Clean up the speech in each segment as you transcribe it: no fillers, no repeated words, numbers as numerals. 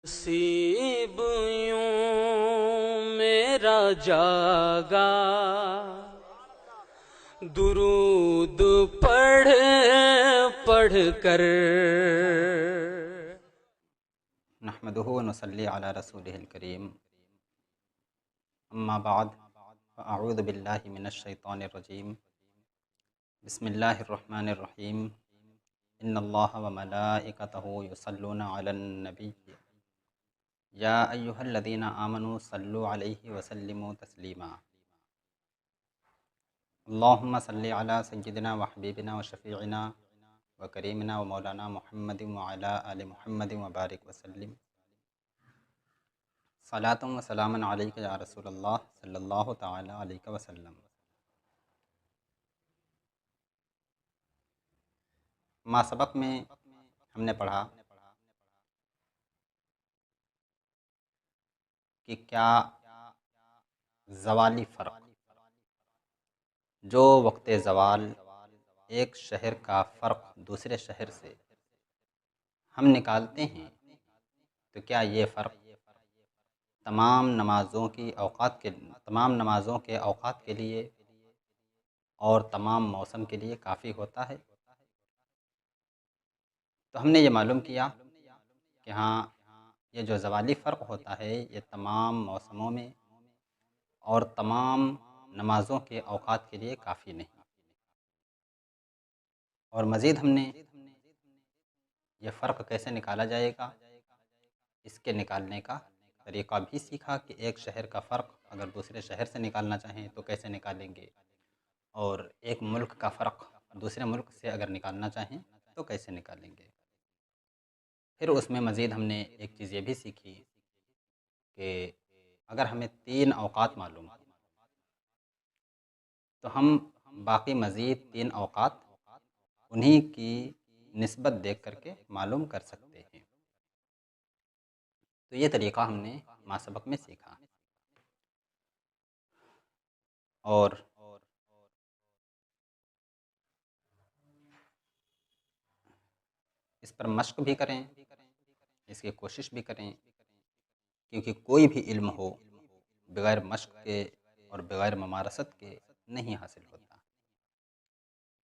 नसीब यूं मेरा जागा, दुरूद पढ़ पढ़ कर। नहमदुहु व नसल्ली अला रसूलिहिल करीम। अम्मा बाद फ़अऊज़ु बिल्लाहि मिनश शैतानिर रजीम। बिस्मिल्लाहिर रहमानिर रहीम। इन्नल्लाहा व मलाइकतहु युसल्लूना अलन नबिय्य या अय्युहल्लज़ीना आमनू सल्लु अलैहि व सल्लिमू तस्लीमा। अल्लाहुम्मा सल्लि अला सय्यिदिना व हबीबिना व शफ़ीइना व करीमिना व मौलाना मुहम्मदिन व अला आलि मुहम्मदिन व बारिक व सल्लिम। सलातुम व सलामन अलैका या रसूलल्लाह सल्लल्लाहु तआला अलैहि वसल्लम। मासबक में हमने पढ़ा कि क्या ज़वाली फ़र्क, जो वक्त ज़वाल एक शहर का फ़र्क दूसरे शहर से हम निकालते हैं, तो क्या ये फ़र्क तमाम नमाज़ों के औक़ात के लिए और तमाम मौसम के लिए काफ़ी होता है। तो हमने ये मालूम किया कि हाँ, ये जो ज़वाली फ़र्क होता है ये तमाम मौसमों में और तमाम नमाज़ों के औक़ात के लिए काफ़ी नहीं। और मज़ीद हमने ये फ़र्क कैसे निकाला जाएगा, इसके निकालने का तरीक़ा भी सीखा कि एक शहर का फ़र्क अगर दूसरे शहर से निकालना चाहें तो कैसे निकालेंगे, और एक मुल्क का फ़र्क दूसरे मुल्क से अगर निकालना चाहें तो कैसे निकालेंगे। फिर उसमें मज़ीद हमने एक चीज़ ये भी सीखी कि अगर हमें 3 औक़ात मालूम हो तो हम बाकी मज़ीद 3 औक़ात उन्हीं की निस्बत देख करके मालूम कर सकते हैं। तो ये तरीक़ा हमने मासबक में सीखा और इस पर मश्क भी करें, इसकी कोशिश भी करें, क्योंकि कोई भी इल्म हो बग़ैर मश्क के और बग़ैर ममारसत के नहीं हासिल होता।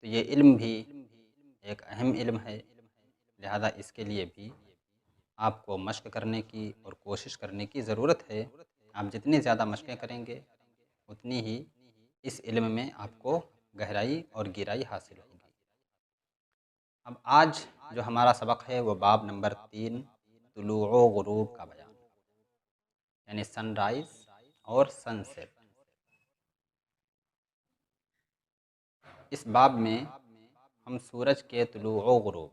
तो ये इल्म भी एक अहम इल्म है, लिहाजा इसके लिए भी आपको मश्क करने की और कोशिश करने की ज़रूरत है। आप जितनी ज़्यादा मशक़ें करेंगे उतनी ही इस इल्म में आपको गहराई और गहराई हासिल होगी। अब आज जो हमारा सबक है वो बाब नंबर 3, तुलूअ व ग़ुरूब का बयान, यानी सनराइज़ और सनसेट। इस बाब में हम सूरज के तुलूअ व ग़ुरूब,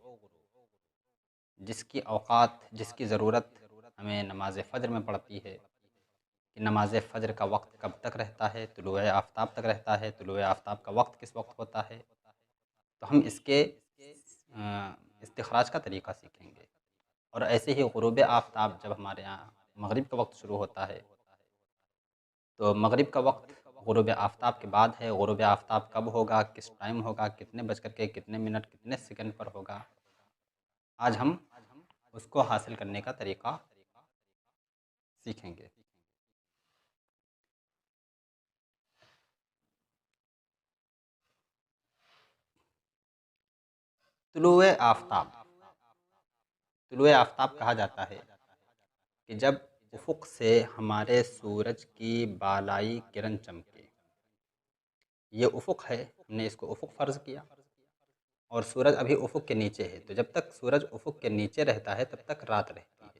जिसकी औक़ात, जिसकी ज़रूरत हमें नमाज़ फ़ज्र में पड़ती है कि नमाज़ फ़ज्र का वक्त कब तक रहता है, तुलूअ आफ्ताब तक रहता है, तुलूअ आफ्ताब का वक्त किस वक्त होता है, तो हम इसके इस्तिख़राज का तरीक़ा सीखेंगे। और ऐसे ही ग़ुरूब आफ्ताब, जब हमारे यहाँ मग़रिब का वक्त शुरू होता है तो मग़रिब का वक्त ग़ुरूब आफ्ताब के बाद है। ग़ुरूब आफ्ताब कब होगा, किस टाइम होगा, कितने बज कर के कितने मिनट कितने सेकंड पर होगा, आज हम उसको हासिल करने का तरीक़ा सीखेंगे। तुलूए आफ्ताब, तुलूए आफ्ताब कहा जाता है कि जब उफ़ुक़ से हमारे सूरज की बालाई किरण चमके। ये उफ़ुक़ है, हमने इसको उफ़ुक़ फ़र्ज़ किया और सूरज अभी उफ़ुक़ के नीचे है, तो जब तक सूरज उफ़ुक़ के नीचे रहता है तब तक रात रहती है,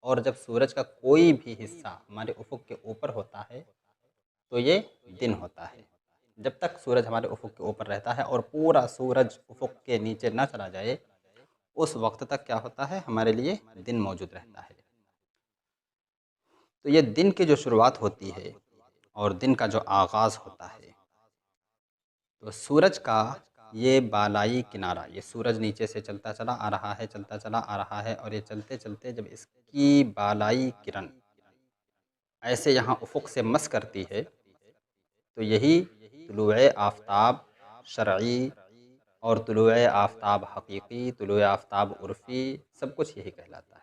और जब सूरज का कोई भी हिस्सा हमारे उफ़ुक़ के ऊपर होता है तो ये दिन होता है। जब तक सूरज हमारे उफ़ुक़ के ऊपर रहता है और पूरा सूरज उफ़ुक़ के नीचे ना चला जाए, उस वक्त तक क्या होता है, हमारे लिए दिन मौजूद रहता है। तो ये दिन की जो शुरुआत होती है और दिन का जो आगाज़ होता है, तो सूरज का ये बालाई किनारा, ये सूरज नीचे से चलता चला आ रहा है, चलता चला आ रहा है, और ये चलते चलते जब इसकी बालाई किरण ऐसे यहाँ उफ़ुक़ से मस करती है, तो यही तुलूए आफ्ताब शरई और तुलूए आफ्ताब हकीकी, तुलूए आफ्ताब उर्फ़ी, सब कुछ यही कहलाता है।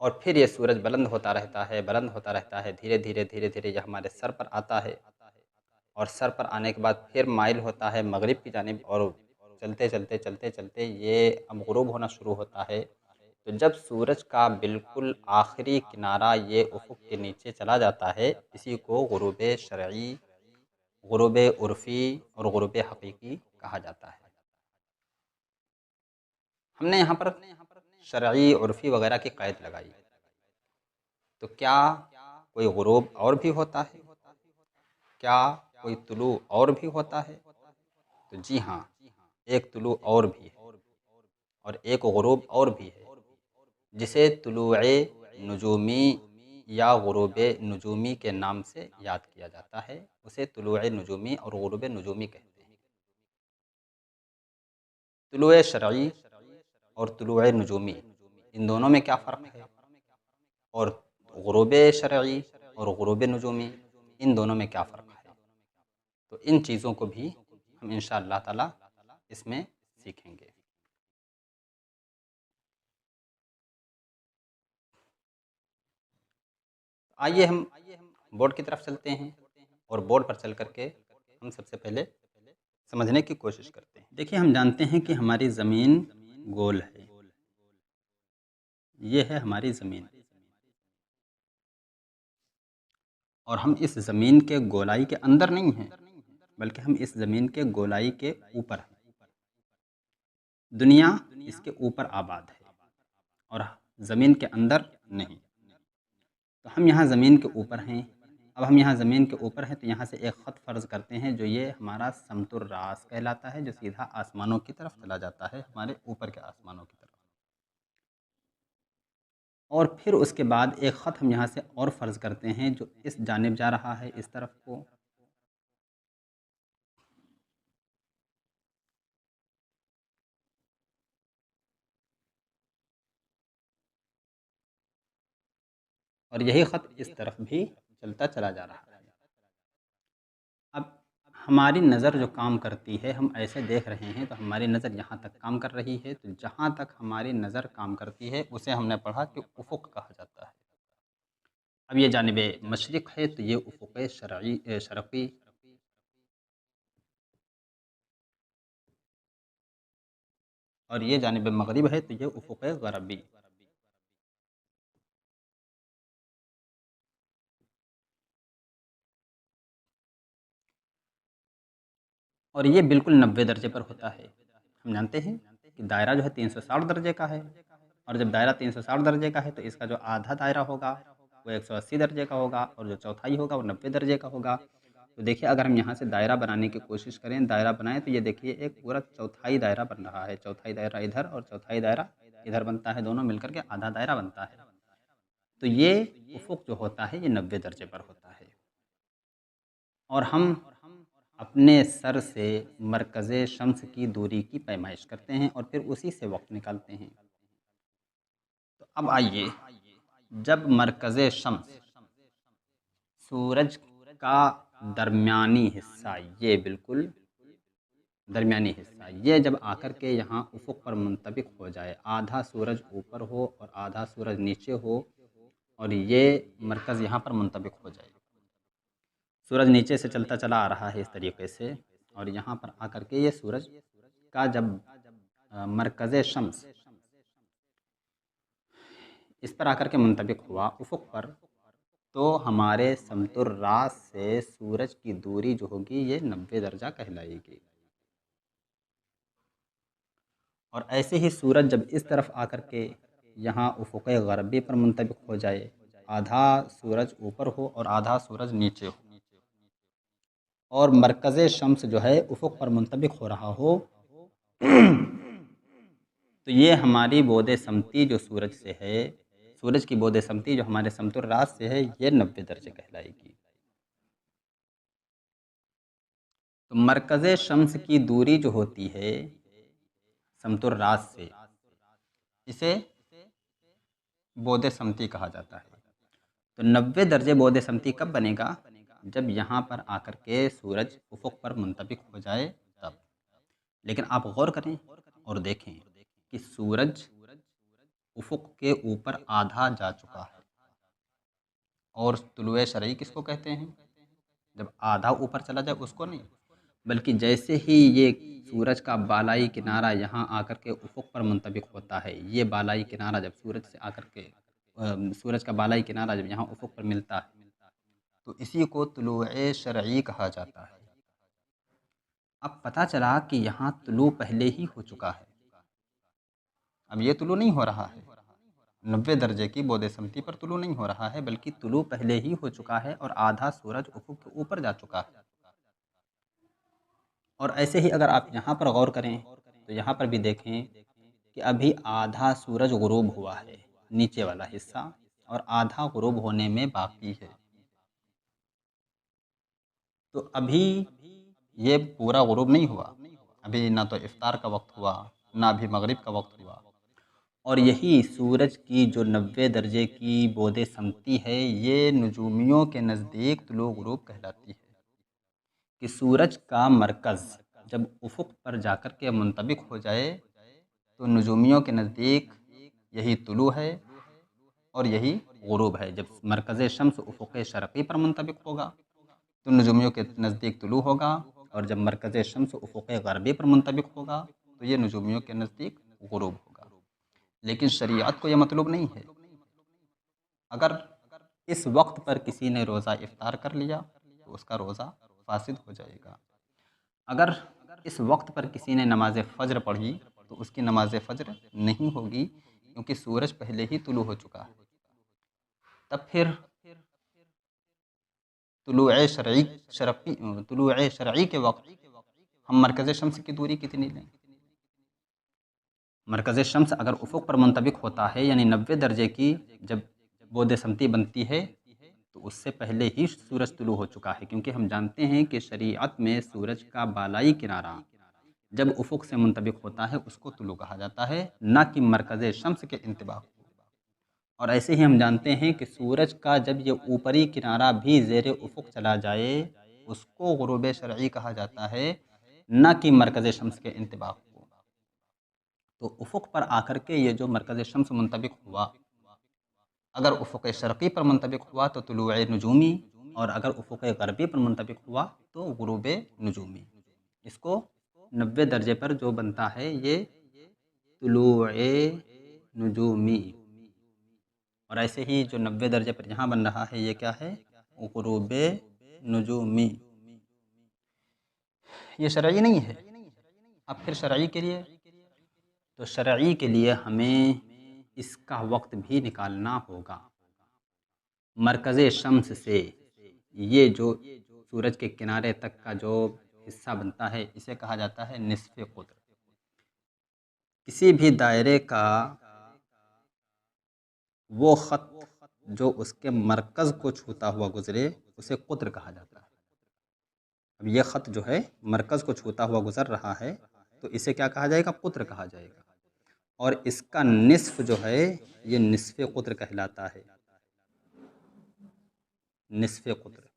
और फिर ये सूरज बुलंद होता रहता है, बुलंद होता रहता है, धीरे धीरे धीरे धीरे ये हमारे सर पर आता है, और सर पर आने के बाद फिर माइल होता है मगरिब की जानिब, और चलते चलते चलते चलते ये अब गुरूब होना शुरू होता है। तो जब सूरज का बिल्कुल आखिरी किनारा ये उफ़ुक़ के नीचे चला जाता है, इसी को गुरूब शरई, गुरूब उर्फ़ी और गुरूब हकीकी कहा जाता है। हमने यहाँ पर शरई, उर्फ़ी वगैरह की क़ैद लगाई, तो क्या कोई गुरूब और भी होता है? क्या कोई तुलू और भी होता है? तो जी हाँ, एक तुलू और भी है, और एक गुरूब और भी है, जिसे तुलूए नुजूमी या गुरूब नुजूमी के नाम से याद किया जाता है। उसे तुलूए नुजूमी और गुरूब नुजूमी कहते हैं। तुलूए शरई और तुलूए नुजूमी, इन दोनों में क्या फ़र्क है? और गुरूब शरई और गुरूब नुजूमी, इन दोनों में क्या फ़र्क है? तो इन चीज़ों को भी हम इंशाअल्लाह ताला इसमें सीखेंगे। आइए हम बोर्ड की तरफ चलते हैं, और बोर्ड पर चल कर के हम सबसे पहले समझने की कोशिश करते हैं। देखिए, हम जानते हैं कि हमारी ज़मीन गोल है, ये है हमारी ज़मीन, और हम इस ज़मीन के गोलाई के अंदर नहीं हैं, बल्कि हम इस ज़मीन के गोलाई के ऊपर हैं। दुनिया इसके ऊपर आबाद है और ज़मीन के अंदर नहीं। तो हम यहाँ ज़मीन के ऊपर हैं। अब हम यहाँ ज़मीन के ऊपर हैं, तो यहाँ से एक ख़त फ़र्ज़ करते हैं, जो ये हमारा समतुर रास कहलाता है, जो सीधा आसमानों की तरफ चला जाता है, हमारे ऊपर के आसमानों की तरफ। और फिर उसके बाद एक ख़त हम यहाँ से और फ़र्ज़ करते हैं, जो इस जानिब जा रहा है, इस तरफ को। और यही ख़त इस तरफ भी चलता चला जा रहा है। अब हमारी नज़र जो काम करती है, हम ऐसे देख रहे हैं, तो हमारी नज़र यहाँ तक काम कर रही है। तो जहाँ तक हमारी नज़र काम करती है, उसे हमने पढ़ा कि उफ़ुक़ कहा जाता है। अब ये जानिब मशरिक़ है, तो ये उफ़ुक़ शरक़ी, और ये जानिब मग़रिब है, तो ये उफ़ुक़ ग़रबी। और ये बिल्कुल 90 दर्जे पर होता है। हम जानते हैं कि दायरा जो है 360 दर्जे का है, और जब दायरा 360 दर्जे का है, तो इसका जो आधा दायरा होगा वो 180 दर्जे का होगा, और जो चौथाई होगा वो 90 दर्जे का होगा। तो देखिए, अगर हम यहाँ से दायरा बनाने की कोशिश करें, दायरा बनाएं, तो ये देखिए एक पूरा चौथाई दायरा बन रहा है। चौथाई दायरा इधर और चौथाई दायरा इधर बनता है, दोनों मिलकर के आधा दायरा बनता है। तो ये उफ़ुक़ जो होता है, ये 90 दर्जे पर होता है। और हम अपने सर से मरकज़ शम्स की दूरी की पैमाइश करते हैं, और फिर उसी से वक्त निकालते हैं। तो अब आइए, जब मरकज़ शम्स, सूरज का दरमियानी हिस्सा, ये बिल्कुल दरमियानी हिस्सा, ये जब आकर के यहाँ उफ़ुक़ पर मुंतबिक हो जाए, आधा सूरज ऊपर हो और आधा सूरज नीचे हो, और ये मरकज़ यहाँ पर मुंतबिक हो जाए। सूरज नीचे से चलता चला आ रहा है इस तरीके से, और यहाँ पर आकर के ये सूरज का जब मरकज़ शम्स इस पर आकर के मुंतबिक हुआ उफ़ुक़ पर, तो हमारे समतुर रास से सूरज की दूरी जो होगी, ये 90 दर्जा कहलाएगी। और ऐसे ही सूरज जब इस तरफ आकर के यहाँ उफ़ुक़ ग़रबी पर मुंतबिक हो जाए, आधा सूरज ऊपर हो और आधा सूरज नीचे हो, और मरकज़ शम्स जो है उफ़ुक़ पर मुंतबिक हो रहा हो, तो ये हमारी बोदे समती जो सूरज से है, सूरज की बोदे समती जो हमारे समतुर रास से है, ये 90 दर्जे कहलाएगी। तो मरकज़ शम्स की दूरी जो होती है समतुर रास से, इसे बोदे समती कहा जाता है। तो 90 दर्जे बोदे समती कब बनेगा? जब यहाँ पर आकर के सूरज उफ़ुक़ पर मुंतबिक हो जाए, तब। लेकिन आप गौर करें और देखें कि सूरज उफ़ुक़ के ऊपर आधा जा चुका है। और तुलुए शरई किसको कहते हैं? जब आधा ऊपर चला जाए उसको नहीं, बल्कि जैसे ही ये सूरज का बालाई किनारा यहाँ आकर के उफ़ुक़ पर मुंतबिक होता है, ये बालाई किनारा जब सूरज से आकर के सूरज का बालाई किनारा जब यहाँ उफ़ुक़ पर मिलता है, तो इसी को तुलुए शरई कहा जाता है। अब पता चला कि यहाँ तुलू पहले ही हो चुका है। अब ये तुलू नहीं हो रहा है, 90 दर्जे की बोदेसमती पर तुलू नहीं हो रहा है, बल्कि तुलू पहले ही हो चुका है और आधा सूरज उफ़ुक़ के ऊपर जा चुका है। और ऐसे ही अगर आप यहाँ पर गौर करें तो यहाँ पर भी देखें कि अभी आधा सूरज गुरूब हुआ है, नीचे वाला हिस्सा, और आधा गुरूब होने में बाकी है। तो अभी ये पूरा गुरूब नहीं हुआ, अभी ना तो इफ्तार का वक्त हुआ, ना अभी मगरिब का वक्त हुआ। और यही सूरज की जो 90 दर्जे की बोदे समती है, ये नुजूमियों के नज़दीक तुलू गुरूब कहलाती है। कि सूरज का मरकज़ जब उफ़ुक़ पर जाकर के मुंतबिक हो जाए, तो नुजूमियों के नज़दीक यही तुलू है और यही गुरूब है। जब मरकज़ शम्स उफ़ुक़ शरक़ी पर मुंतबिक होगा तो नुजूमियों के नज़दीक तुलू होगा, और जब मरकज़ शम्स उफ़ुक़ ग़रबी पर मुंतबिक होगा तो ये नुजूमियों के नज़दीक गुरूब होगा। लेकिन शरीयत को यह मतलूब नहीं है। अगर इस वक्त पर किसी ने रोज़ा इफ्तार कर लिया तो उसका रोज़ा फासिद हो जाएगा। अगर इस वक्त पर किसी ने नमाज फ़ज्र पढ़ी तो उसकी नमाज फ़ज्र नहीं होगी, क्योंकि सूरज पहले ही तुलू हो चुका है। तब फिर तुलूए शरई के वक्त हम मरकज़ शम्स की दूरी कितनी लें? मरकज़ शम्स अगर उफ़ुक़ पर मुंतबिक होता है, यानी 90 दर्जे की जब बोदे समती बनती है, तो उससे पहले ही सूरज तुलू हो चुका है। क्योंकि हम जानते हैं कि शरीयत में सूरज का बालाई किनारा जब उफ़ुक़ से मुंतबिक होता है उसको तुलू कहा जाता है, ना कि मरकज़ शम्स के इंतिबाक को। और ऐसे ही हम जानते हैं कि सूरज का जब ये ऊपरी किनारा भी ज़ेरे उफ़ुक़ चला जाए उसको गुरूब शरई कहा जाता है, ना कि मरकज़ शम्स के इंतिबाक को। तो उफ़ुक़ पर आकर के ये जो मरकज़ शम्स मुंतबिक हुआ, अगर उफ़ुक़ शरक़ी पर मुंतबिक हुआ तो तुलूए नुजूमी, और अगर उफ़ुक़ ग़रबी पर मुंतबिक हुआ तो गुरूब नुजूमी। इसको 90 दर्जे पर जो बनता है ये तुलूए नुजूमी। और ऐसे ही जो 90 दर्जे पर यहाँ बन रहा है ये क्या है? गुरूब नुजूमी। ये शरई नहीं है। अब फिर शरई के लिए, तो शरई के लिए हमें इसका वक्त भी निकालना होगा। मरकज़ शम्स से ये जो सूरज के किनारे तक का जो हिस्सा बनता है इसे कहा जाता है निस्फ़े क़ुद्र। किसी भी दायरे का वो ख़त जो उसके मरकज़ को छूता हुआ गुज़रे उसे क़ुद्र कहा जाता है। अब ये ख़त जो है मरकज़ को छूता हुआ गुज़र रहा है तो इसे क्या कहा जाएगा? क़ुद्र कहा जाएगा। और इसका निस्फ़ जो है ये निस्फ़े क़ुद्र कहलाता है। निस्फ़े क़ुद्र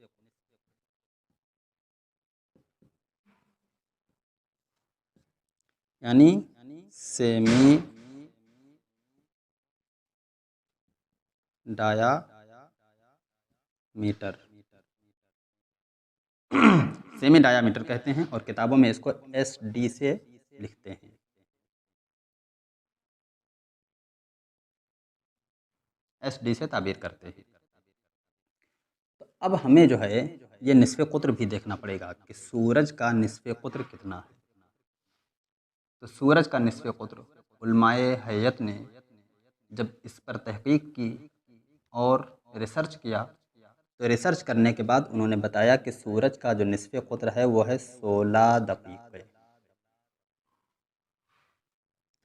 यानी सेमी डायामीटर। सेमी डायामीटर कहते हैं और किताबों में इसको SD से लिखते हैं। SD से ताबीर करते हैं। तो अब हमें जो है ये निस्फ़े क़ुद्र भी देखना पड़ेगा कि सूरज का निस्फ़े क़ुद्र कितना है। तो सूरज का निस्फ़े क़ुद्र उलमाए हैयत ने जब इस पर तहक़ीक़ की और रिसर्च किया, तो रिसर्च करने के बाद उन्होंने बताया कि सूरज का जो निस्फ़े क़ुद्र है वो है 16 दक़ीक़े।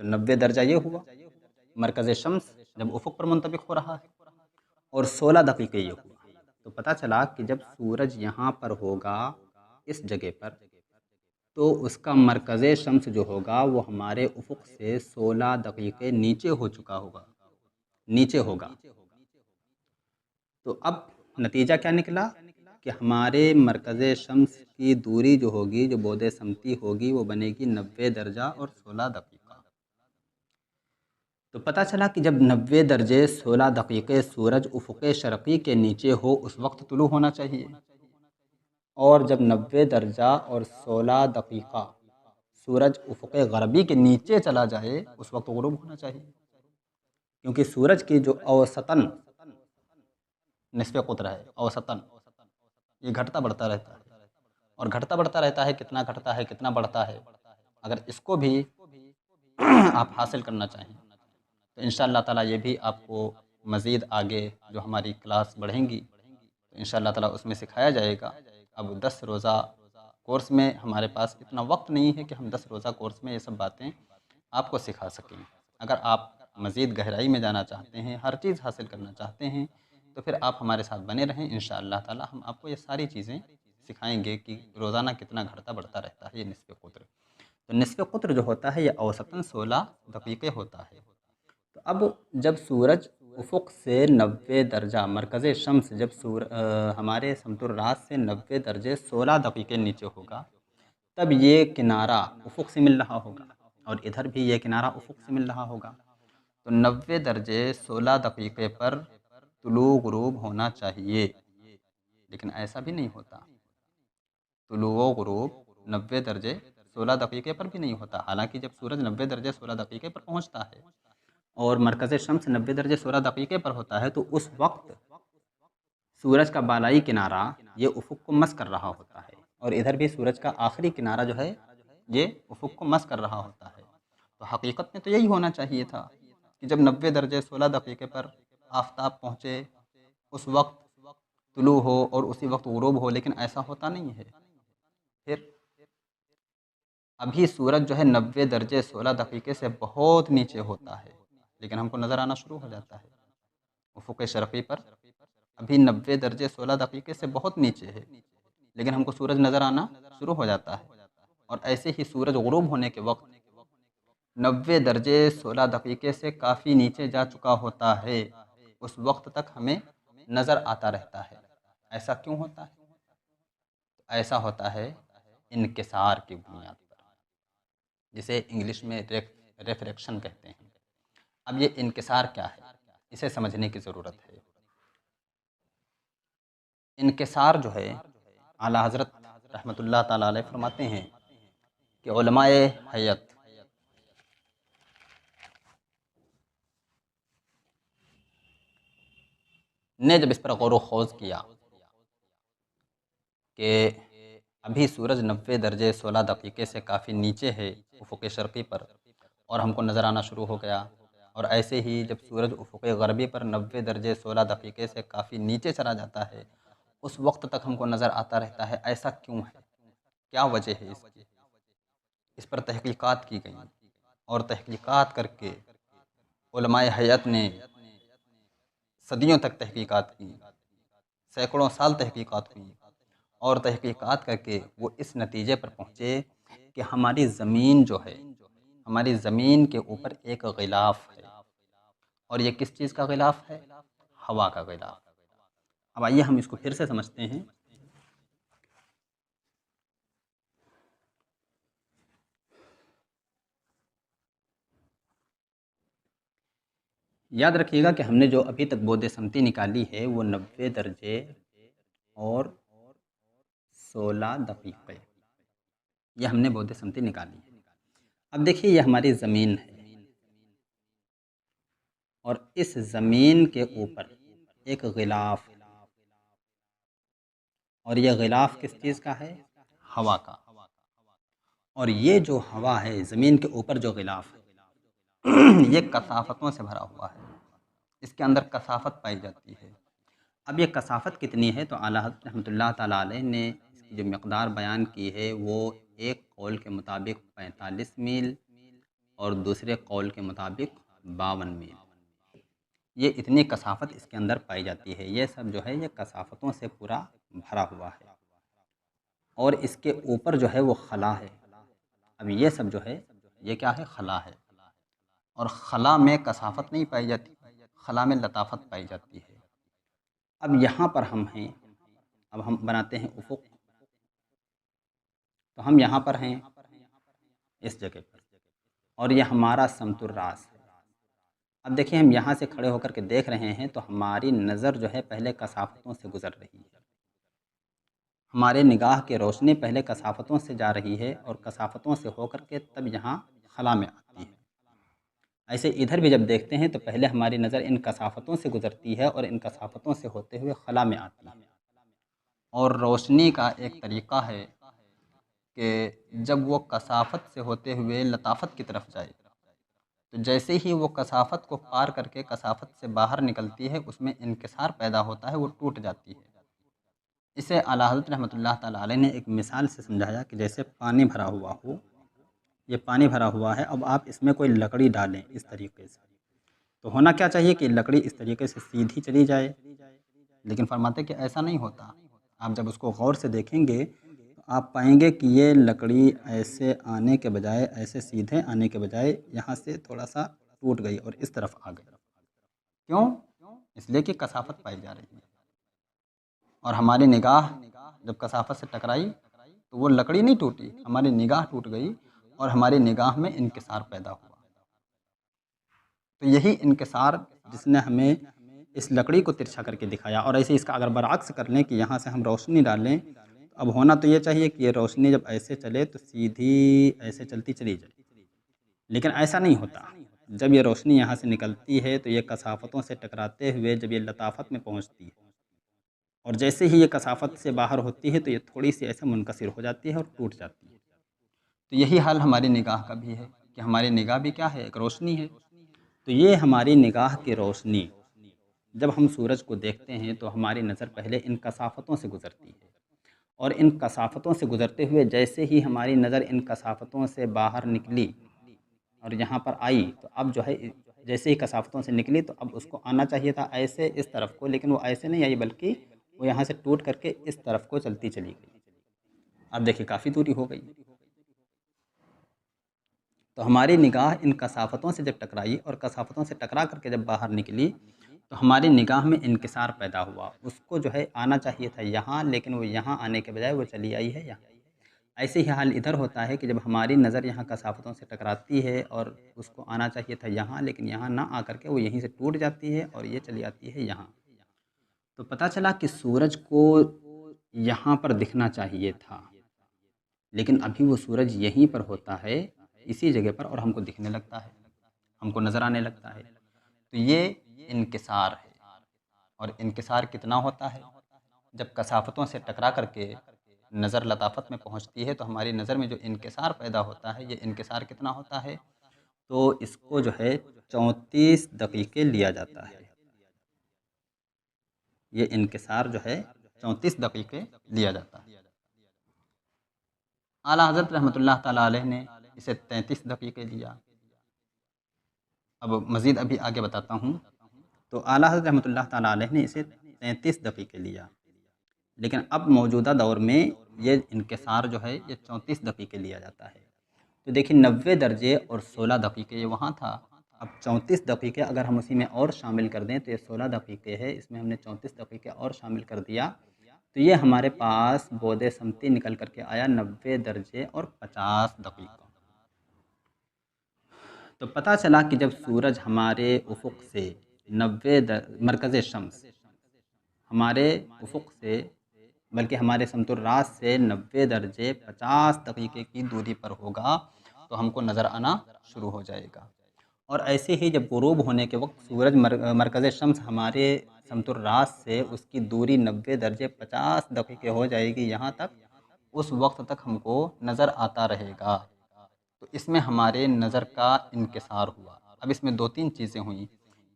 तो 90 दर्जा ये हुआ, मरकज़ शम्स जब उफ़ुक़ पर मुंतबिक हो रहा है, और 16 दक़ीक़े ये हुआ। तो पता चला कि जब सूरज यहाँ पर होगा इस जगह पर, तो उसका मरकज़ शम्स जो होगा वो हमारे उफ़ुक़ से 16 दक़ीक़े नीचे हो चुका होगा, नीचे होगा। तो अब नतीजा क्या निकला कि हमारे मरकज़ शम्स की दूरी जो होगी, जो बोदे समती होगी, वो बनेगी 90 दर्जा और 16 दक़ीक़ा। तो पता चला कि जब 90 दर्जे 16 दक़ीक़े सूरज उफ़ुक़ शर्क़ी के नीचे हो उस वक्त तुलू होना चाहिए, और जब 90 दर्जा और 16 दक़ीक़ा सूरज उफ़ुक़ ग़रबी के नीचे चला जाए उस वक्त ग़ुरूब होना चाहिए। क्योंकि सूरज की जो औसतन निस्फ़े क़ुत्र है, औसतन ये घटता बढ़ता रहता है, और घटता बढ़ता रहता है, कितना घटता है कितना बढ़ता है, अगर इसको भी आप हासिल करना चाहें तो इंशाअल्लाह ताला ये भी आपको मज़ीद आगे जो हमारी क्लास बढ़ेंगी तो इंशाअल्लाह ताला उसमें सिखाया जाएगा। अब 10 रोज़ा कोर्स में हमारे पास इतना वक्त नहीं है कि हम 10 रोज़ा कोर्स में ये सब बातें आपको सिखा सकें। अगर आप मज़ीद गहराई में जाना चाहते हैं, हर चीज़ हासिल करना चाहते हैं, तो फिर आप हमारे साथ बने रहें। इंशाअल्लाह ताला हम आपको ये सारी चीज़ें सिखाएँगे कि रोज़ाना कितना घटता बढ़ता रहता है ये निस्फ़े क़ुत्र। तो निस्फ़े क़ुत्र जो होता है ये औसतन 16 दक़ीक़े होता है। तो अब जब सूरज उफ़ुक़ से 90 दर्जा मरकज़ शम्स जब हमारे समतुर रात से 90 दर्जे 16 दक़ीक़े नीचे होगा, तब ये किनारा उफ़ुक़ से मिल रहा होगा और इधर भी ये किनारा उफ़ुक़ से मिल रहा होगा। तो 90 दर्जे 16 दक़ीक़े पर तुलू ग़ुरूब होना चाहिए, लेकिन ऐसा भी नहीं होता। तुलू व ग़ुरूब 90 दर्जे 16 दक़ीक़े पर भी नहीं होता। हालांकि जब सूरज 90 दर्जे 16 दक़ीक़े पर पहुंचता है और मरकज़ शम्स 90 दर्जे 16 दक़ीक़े पर होता है, तो उस वक्त सूरज का बालाई किनारा ये उफ़ुक़ को मस कर रहा होता है, और इधर भी सूरज का आखिरी किनारा जो है ये उफ़ुक़ को मस कर रहा होता है। तो हकीकत में तो यही होना चाहिए था कि जब 90 दर्जे 16 दक़ीक़े पर आफ़ताब पहुँचे उस वक्त तुलू हो और उसी वक्त ग़ुरूब हो, लेकिन ऐसा होता नहीं है। फिर अभी सूरज जो है 90 दर्जे 16 दक़ीक़े से बहुत नीचे होता है, लेकिन हमको नज़र आना शुरू हो जाता है उफ़ुक़ शर्क़ी पर। अभी 90 दर्जे 16 दक़ीक़े से बहुत नीचे है, लेकिन हमको सूरज नज़र आना शुरू हो जाता है। और ऐसे ही सूरज ग़ुरूब होने के वक्त 90 दर्जे 16 दक़ीक़े से काफ़ी नीचे जा चुका होता है, उस वक्त तक हमें नज़र आता रहता है। ऐसा क्यों होता है? तो ऐसा होता है इनकिसार की बुनियाद पर, जिसे इंग्लिश में रेफ्रैक्शन कहते हैं। अब ये इनकिसार क्या है, इसे समझने की ज़रूरत है। इनकिसार जो है आला हज़रत रहमतुल्लाह ताला अलैह फरमाते हैं कि उलमाए हयत ने जब इस पर गौर व ख़ौज़ किया कि अभी सूरज 90 दर्जे 16 दक़ीक़े से काफ़ी नीचे है उफ़ुक़ शर्क़ी पर और हमको नज़र आना शुरू हो गया, और ऐसे ही जब सूरज उफ़ुक़ ग़रबी पर 90 दर्जे 16 दक़ीक़े से काफ़ी नीचे चला जाता है उस वक्त तक हमको नज़र आता रहता है। ऐसा क्यों है, क्या वजह है इसकी? इस पर तहक़ीक़ात की गई, और तहक़ीक़ात करके उलमाए हयत ने सदियों तक तहक़ीक़ात की, सैकड़ों साल तहक़ीक़ात हुई, और तहक़ीक़ात करके वो इस नतीजे पर पहुँचे कि हमारी ज़मीन जो है, हमारी ज़मीन के ऊपर एक ग़िलाफ़ है, और ये किस चीज़ का ग़िलाफ़ है? हवा का ग़िलाफ़। अब आइए हम इसको फिर से समझते हैं। याद रखिएगा कि हमने जो अभी तक बोधे समती निकाली है वो 90 दर्जे और 16 दक़ीक़े, ये हमने बोधे समती निकाली है। अब देखिए ये हमारी ज़मीन है, और इस ज़मीन के ऊपर एक ग़िलाफ़ है, और यह ग़िलाफ़ किस चीज़ का है? हवा का। और ये जो हवा है, ज़मीन के ऊपर जो ग़िलाफ़ है ये कसाफ़तों से भरा हुआ है, इसके अंदर कसाफ़त पाई जाती है। अब ये कसाफ़त कितनी है? तो आला हज़रत रहमतुल्लाह ताला अलैह ने इसकी जो मक़दार बयान की है वो एक कौल के मुताबिक 45 मील और दूसरे कौल के मुताबिक 52 मील। ये इतनी कसाफ़त इसके अंदर पाई जाती है। ये सब जो है ये कसाफ़तों से पूरा भरा हुआ है, और इसके ऊपर जो है वो खला है। अब ये सब जो है ये क्या है? खला है, और खला में कसाफ़त नहीं पाई जाती, खला में लताफ़त पाई जाती है। अब यहाँ पर हम हैं, अब हम बनाते हैं उफ़ुक़, तो हम यहाँ पर हैं इस जगह पर, और ये हमारा समतुर रास है। अब देखिए हम यहाँ से खड़े होकर के देख रहे हैं तो हमारी नज़र जो है पहले कसाफ़तों से गुज़र रही है, हमारे निगाह की रोशनी पहले कसाफ़तों से जा रही है और कसाफ़तों से होकर के तब यहाँ खला में आती है। ऐसे इधर भी जब देखते हैं तो पहले हमारी नज़र इन कसाफ़तों से गुज़रती है और इन कसाफ़तों से होते हुए खला में आती है। और रोशनी का एक तरीक़ा है कि जब वो कसाफ़त से होते हुए लताफ़त की तरफ जाए, तो जैसे ही वो कसाफ़त को पार करके कसाफ़त से बाहर निकलती है, उसमें इंकिसार पैदा होता है, वो टूट जाती है। इसे आला हज़रत रहमतुल्लाह ताला अलैह ने एक मिसाल से समझाया कि जैसे पानी भरा हुआ हो, ये पानी भरा हुआ है, अब आप इसमें कोई लकड़ी डालें इस तरीके से, तो होना क्या चाहिए कि लकड़ी इस तरीके से सीधी चली जाए, लेकिन फरमाते कि ऐसा नहीं होता। आप जब उसको गौर से देखेंगे तो आप पाएंगे कि ये लकड़ी ऐसे आने के बजाय, ऐसे सीधे आने के बजाय यहाँ से थोड़ा सा टूट गई और इस तरफ आ गई। क्यों? इसलिए कि कसाफ़त पाई जा रही है। और हमारी निगाह जब कसाफ़त से टकराई तो वो लकड़ी नहीं टूटी, हमारी निगाह टूट गई और हमारी निगाह में इंकिसार पैदा हुआ। तो यही इंकिसार जिसने हमें इस लकड़ी को तिरछा करके दिखाया। और ऐसे इसका अगर बरअक्स कर लें कि यहाँ से हम रोशनी डालें, तो अब होना तो ये चाहिए कि ये रोशनी जब ऐसे चले तो सीधी ऐसे चलती चली जाए, लेकिन ऐसा नहीं होता। जब ये रोशनी यहाँ से निकलती है तो ये कसाफ़तों से टकराते हुए जब ये लताफ़त में पहुँचती है और जैसे ही ये कसाफ़त से बाहर होती है तो ये थोड़ी सी ऐसे मुनकसिर हो जाती है और टूट जाती है। तो यही हाल हमारी निगाह का भी है कि हमारी निगाह भी क्या है, एक रोशनी है। तो ये हमारी निगाह की रोशनी, जब हम सूरज को देखते हैं तो हमारी नज़र पहले इन कसाफ़तों से गुज़रती है और इन कसाफ़तों से गुज़रते हुए जैसे ही हमारी नज़र इन कसाफ़तों से बाहर निकली और यहाँ पर आई, तो अब जो है जैसे ही कसाफ़तों से निकली तो अब उसको आना चाहिए था ऐसे इस तरफ को, लेकिन वो ऐसे नहीं आई बल्कि वो यहाँ से टूट करके इस तरफ को चलती चली गई। अब देखिए काफ़ी दूरी हो गई। तो हमारी निगाह इन कसाफ़तों से जब टकराई और कसाफ़तों से टकरा करके जब बाहर निकली तो हमारी निगाह में इंकिसार पैदा हुआ। उसको जो है आना चाहिए था यहाँ, लेकिन वो यहाँ आने के बजाय वो चली आई है यहाँ। ऐसे ही हाल इधर होता है कि जब हमारी नज़र यहाँ कसाफ़तों से टकराती है और उसको आना चाहिए था यहाँ, लेकिन यहाँ ना आकर के वो यहीं से टूट जाती है और ये चली आती है यहाँ। तो पता चला कि सूरज को यहाँ पर दिखना चाहिए था, लेकिन अभी वो सूरज यहीं पर होता है, इसी जगह पर, और हमको दिखने लगता है, हमको नज़र आने लगता है। तो ये इंकिसार है। और इंकिसार कितना होता है? जब कसाफ़तों से टकरा करके नज़र लताफ़त में पहुँचती है तो हमारी नज़र में जो इंकिसार पैदा होता है, ये इंकिसार कितना होता है? तो इसको जो है 34 दक़ीक़े लिया जाता है। ये इंकिसार जो है 34 दक़ीक़े लिया जाता है। आला हज़रत रहमतुल्लाह ताला अलैह ने इसे 33 दक़ीक़े लिया। अब मज़ीद अभी आगे बताता हूँ। तो आला हज़रत रहमतुल्लाह ताला अलैह ने इसे 33 दक़ीक़े लिया, लेकिन अब मौजूदा दौर में ये इंकिसार जो है ये 34 दक़ीक़े लिया जाता है। तो देखिए 90 दर्जे और 16 दक़ीक़े ये वहाँ था। अब 34 दक़ीक़े अगर हम उसी में और शामिल कर दें तो ये 16 दक़ीक़े है, इसमें हमने 34 दक़ीक़े और शामिल कर दिया तो ये हमारे पास बोदे समती निकल कर के आया 90 दर्जे और 50 दक़ीक़ा। तो पता चला कि जब सूरज हमारे उफ़ुक़ से 90 मरकज़ शम्स हमारे उफ़ुक़ से, बल्कि हमारे समतुर्रास से 90 दर्जे 50 दक़ीक़े की दूरी पर होगा तो हमको नज़र आना शुरू हो जाएगा। और ऐसे ही जब ग़ुरूब होने के वक्त सूरज मरकज़ शम्स हमारे समतुर्रास से उसकी दूरी 90 दर्जे 50 दक़ीक़े हो जाएगी यहाँ तक, उस वक्त तक हमको नज़र आता रहेगा। तो इसमें हमारे नज़र का इंकिसार हुआ। अब इसमें 2-3 चीज़ें हुई।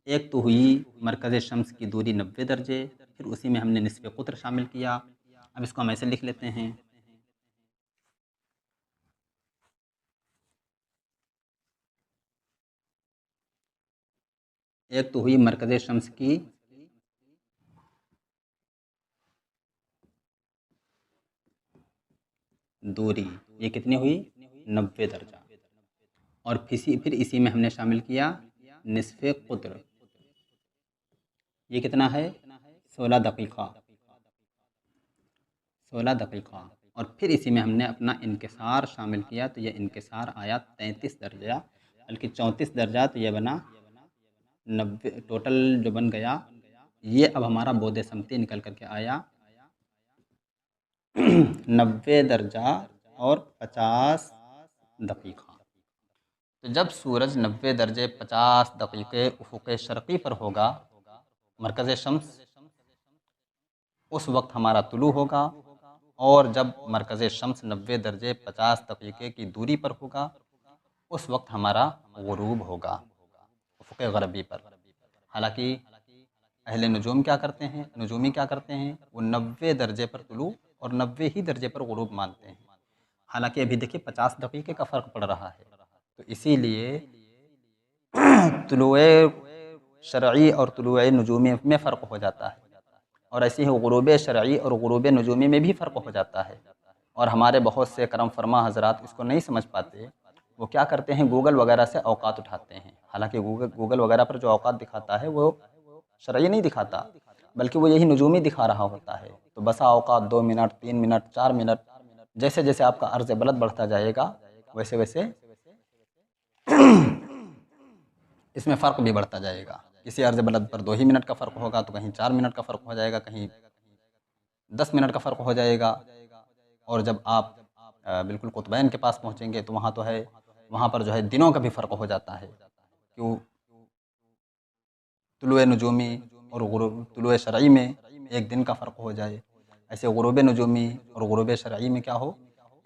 एक तो हुई मरकज़ शम्स की दूरी 90 दर्जे, फिर उसी में हमने निस्फ़े क़ुत्र शामिल किया। अब इसको हम ऐसे लिख लेते हैं। एक तो हुई मरकज़ शम्स की दूरी, ये कितनी हुई? 90 दर्जा। और फिर इसी में हमने शामिल किया निस्फ़े क़ुत्र, ये कितना है? 16 दक़ीक़ा, 16 दक़ीक़ा। और फिर इसी में हमने अपना इंकिसार शामिल किया तो ये इंकिसार आया 33 दर्जा, बल्कि 34 दर्जा, तो ये बना 90 टोटल जो बन गया, ये अब हमारा बोधे समती निकल करके आया 90 दर्जा और 50 दक़ीक़ा। तो जब सूरज 90 दर्जे 50 दक़ीक़े उफ़ुक़ शर्क़ी पर होगा, मरकज़ शम्स, उस वक्त हमारा तुलू होगा। और जब मरकज़ शम्स 90 दर्जे 50 दक़ीक़े की दूरी पर होगा, उस वक्त हमारा ग़ुरूब होगा उफ़ुक़ ग़रबी पर। हालांकि अहले नुजूम क्या करते हैं, नुजूमी क्या करते हैं, वो 90 दर्जे पर तुलू और 90 ही दर्जे पर ग़ुरूब मानते हैं। हालांकि अभी देखिए 50 दक़ीक़े का फ़र्क पड़ रहा है, तो इसीलिए तुलूए शरई और तुलूए नुजूमी में फ़र्क हो जाता है, और ऐसे ही ग़ुरूब शरई और ग़ुरूब नुजूमी में भी फ़र्क हो जाता है। और हमारे बहुत से करम फरमा हज़रात इसको नहीं समझ पाते, वो क्या करते हैं, गूगल वगैरह से औकात उठाते हैं। हालांकि गूगल वगैरह पर जो औकात दिखाता है वो शरई नहीं दिखाता, बल्कि वो यही नुजूमी दिखा रहा होता है। तो बसा औकात 2 मिनट, 3 मिनट, 4 मिनट, जैसे जैसे आपका अर्ज़ बलद बढ़ता जाएगा, वैसे वैसे इसमें फ़र्क भी बढ़ता जाएगा। किसी अर्ज़ बलद पर 2 ही मिनट का फ़र्क होगा, तो कहीं 4 मिनट का फ़र्क हो जाएगा, कहीं 10 मिनट का फ़र्क हो जाएगा। और जब आप बिल्कुल कुतबैन के पास पहुँचेंगे तो वहाँ तो है, वहाँ पर जो है दिनों का भी फ़र्क हो जाता है। क्यों, तुलुए नुजूमी और तुलुए शरई में एक दिन का फ़र्क हो जाए, ऐसे ग़ुरूब नुजूमी और ग़ुरूब शरई में क्या हो,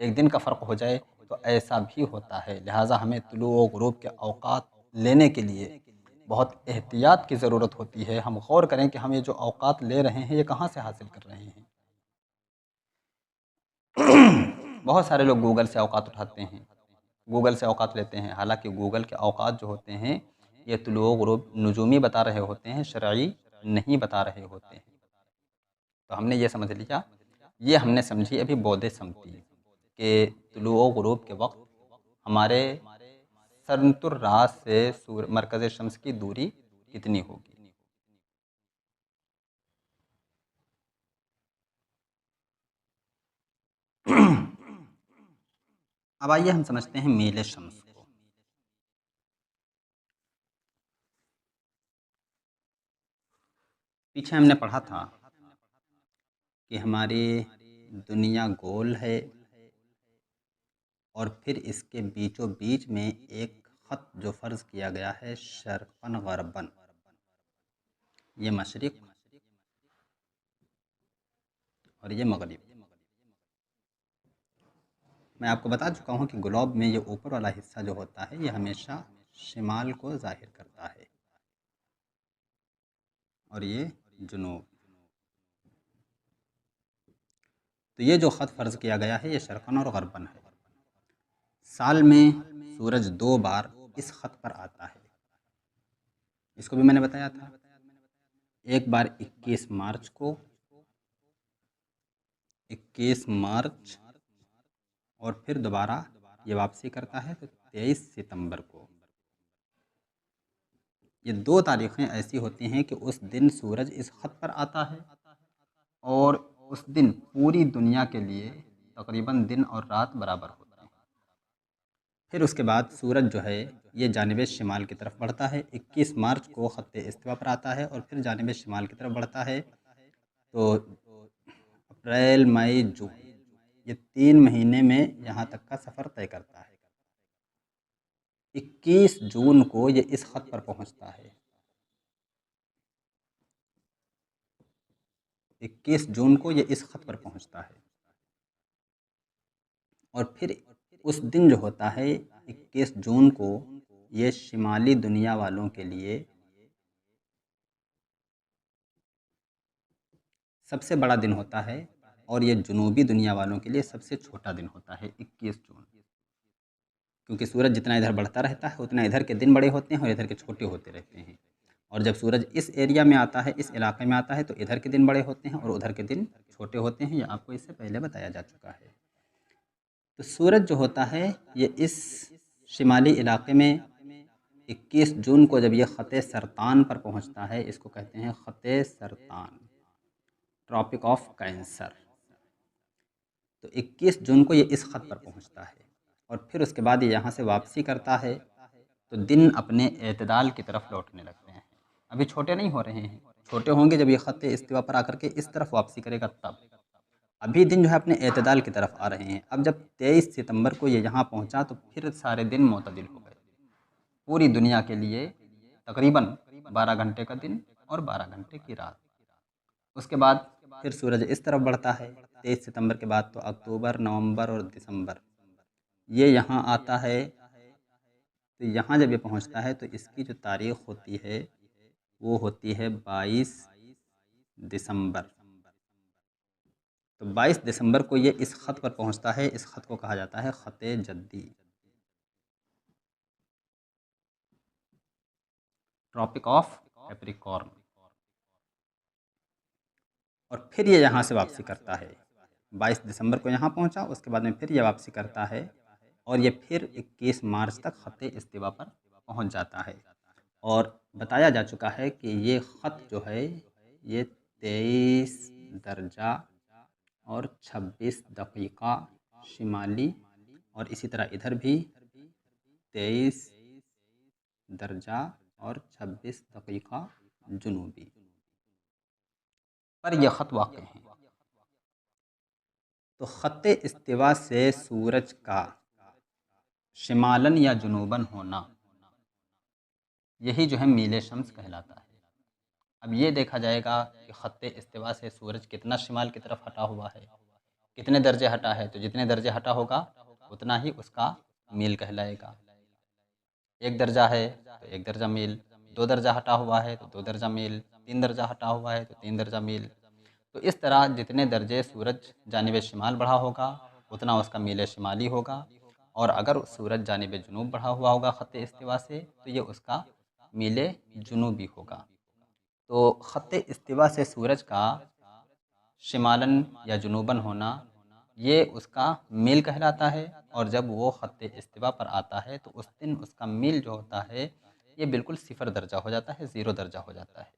एक दिन का फ़र्क हो जाए, तो ऐसा भी होता है। लिहाजा हमें तुलू व ग़ुरूब के औकात लेने के लिए बहुत एहतियात की ज़रूरत होती है। हम गौर करें कि हम ये जो औकात ले रहे हैं, ये कहाँ से हासिल कर रहे हैं। बहुत सारे लोग गूगल से औकात उठाते हैं, गूगल से औकात लेते हैं। हालांकि गूगल के औकात जो होते हैं, ये तुलू ग़ुरूब नुजूमी बता रहे होते हैं, शरई नहीं बता रहे होते हैं। तो हमने ये समझ लिया, ये हमने समझी अभी बोधे समती के तुलू व ग़ुरूब के वक्त हमारे सरनतुर रात से मरकज़ शम्स की दूरी कितनी होगी। अब आइए हम समझते हैं मील शम्स को। पीछे हमने पढ़ा था कि हमारी दुनिया गोल है, और फिर इसके बीचों बीच में एक ख़त जो फ़र्ज़ किया गया है, शर्क़न ग़रबन, ये मशरिक़ और ये मग़रिब। मैं आपको बता चुका हूँ कि ग्लोब में ये ऊपर वाला हिस्सा जो होता है, ये हमेशा शिमाल को ज़ाहिर करता है, और ये जुनूब। तो ये जो ख़त फ़र्ज़ किया गया है, ये शर्क़न और ग़रबन है। साल में सूरज 2 बार इस ख़त पर आता है, इसको भी मैंने बताया था। एक बार 21 मार्च को, 21 मार्च, और फिर दोबारा ये वापसी करता है तो 23 सितंबर को। ये 2 तारीख़ें ऐसी होती हैं कि उस दिन सूरज इस ख़त पर आता है, और उस दिन पूरी दुनिया के लिए तकरीबन दिन और रात बराबर होते हैं। फिर उसके बाद सूरज जो है ये जानिब शिमाल की तरफ बढ़ता है। 21 मार्च को ख़त्ते इस्तिवा पर आता है और फिर जानिब शिमाल की तरफ बढ़ता है। तो अप्रैल, मई, जून, ये 3 महीने में यहाँ तक का सफ़र तय करता है। 21 जून को ये इस ख़त पर पहुँचता है। 21 जून को ये इस ख़त पर पहुँचता है, और फिर उस दिन जो होता है 21 जून को, ये शिमाली दुनिया वालों के लिए सबसे बड़ा दिन होता है, और ये जुनूबी दुनिया वालों के लिए सबसे छोटा दिन होता है 21 जून। क्योंकि सूरज जितना इधर बढ़ता रहता है, उतना इधर के दिन बड़े होते हैं और इधर के छोटे होते रहते हैं। और जब सूरज इस एरिया में आता है, इस इलाके में आता है, तो इधर के दिन बड़े होते हैं और उधर के दिन छोटे होते हैं। ये आपको इससे पहले बताया जा चुका है। तो सूरज जो होता है ये इस शिमाली इलाके में 21 जून को जब ये ख़त्ते सरतान पर पहुंचता है, इसको कहते हैं ख़त्ते सरतान, ट्रॉपिक ऑफ कैंसर। तो 21 जून को ये इस ख़त पर पहुंचता है, और फिर उसके बाद ये यहाँ से वापसी करता है, तो दिन अपने एतदाल की तरफ लौटने लगते हैं। अभी छोटे नहीं हो रहे हैं, छोटे होंगे जब ये ख़त इस्तिवा पर आकर के इस तरफ वापसी करेगा तब। अभी दिन जो है अपने एतदाल की तरफ आ रहे हैं। अब जब 23 सितंबर को ये यहाँ पहुँचा तो फिर सारे दिन मोतदिल हो गए। पूरी दुनिया के लिए तकरीबन 12 घंटे का दिन और 12 घंटे की रात। उसके बाद फिर सूरज इस तरफ बढ़ता है। 23 सितंबर के बाद तो अक्टूबर, नवंबर और दिसंबर ये यहाँ आता है। तो यहाँ जब ये पहुँचता है तो इसकी जो तारीख़ होती है वो होती है 22 दिसंबर। तो 22 दिसंबर को ये इस ख़त पर पहुँचता है। इस ख़त को कहा जाता है ख़त जद्दी, ट्रॉपिक ऑफ कैप्रिकॉर्न। और फिर ये यहाँ से वापसी करता है। 22 दिसंबर को यहाँ पहुँचा, उसके बाद में फिर ये वापसी करता है और ये फिर 21 मार्च तक ख़त इस्तिवा पर पहुँच जाता है। और बताया जा चुका है कि ये ख़त जो है ये 23 दर्जा और 26 दक़ीक़ा शिमाली और इसी तरह इधर भी 23 दर्जा और 26 दक़ीक़ा जुनूबी पर यह ख़त वाक़ है। तो ख़त इस्तिवा से सूरज का शिमालन या जुनूबन होना यही जो है मील शम्स कहलाता है। अब ये देखा जाएगा कि ख़त इस्तिवा से सूरज कितना शिमाल की तरफ हटा हुआ है, कितने दर्जे हटा है। तो जितने दर्जे हटा होगा उतना ही उसका मील कहलाएगा। 1 दर्जा है तो 1 दर्जा मील, 2 दर्जा हटा हुआ है तो 2 दर्जा मील, 3 दर्जा हटा हुआ है तो 3 दर्जा मील। तो इस तरह जितने दर्जे सूरज जानिब शिमाल बढ़ा होगा उतना उसका मील शिमाली होगा। और अगर सूरज जानिब जुनूब बढ़ा हुआ होगा ख़त इस्तिवा से तो ये उसका मील जुनूबी होगा। तो ख़त इस्तिवा से सूरज का शिमालन या जुनूबन होना ये उसका मील कहलाता है। और जब वो ख़त इस्तिवा पर आता है तो उस दिन उसका मील जो होता है ये बिल्कुल 0 दर्जा हो जाता है, 0 दर्जा हो जाता है।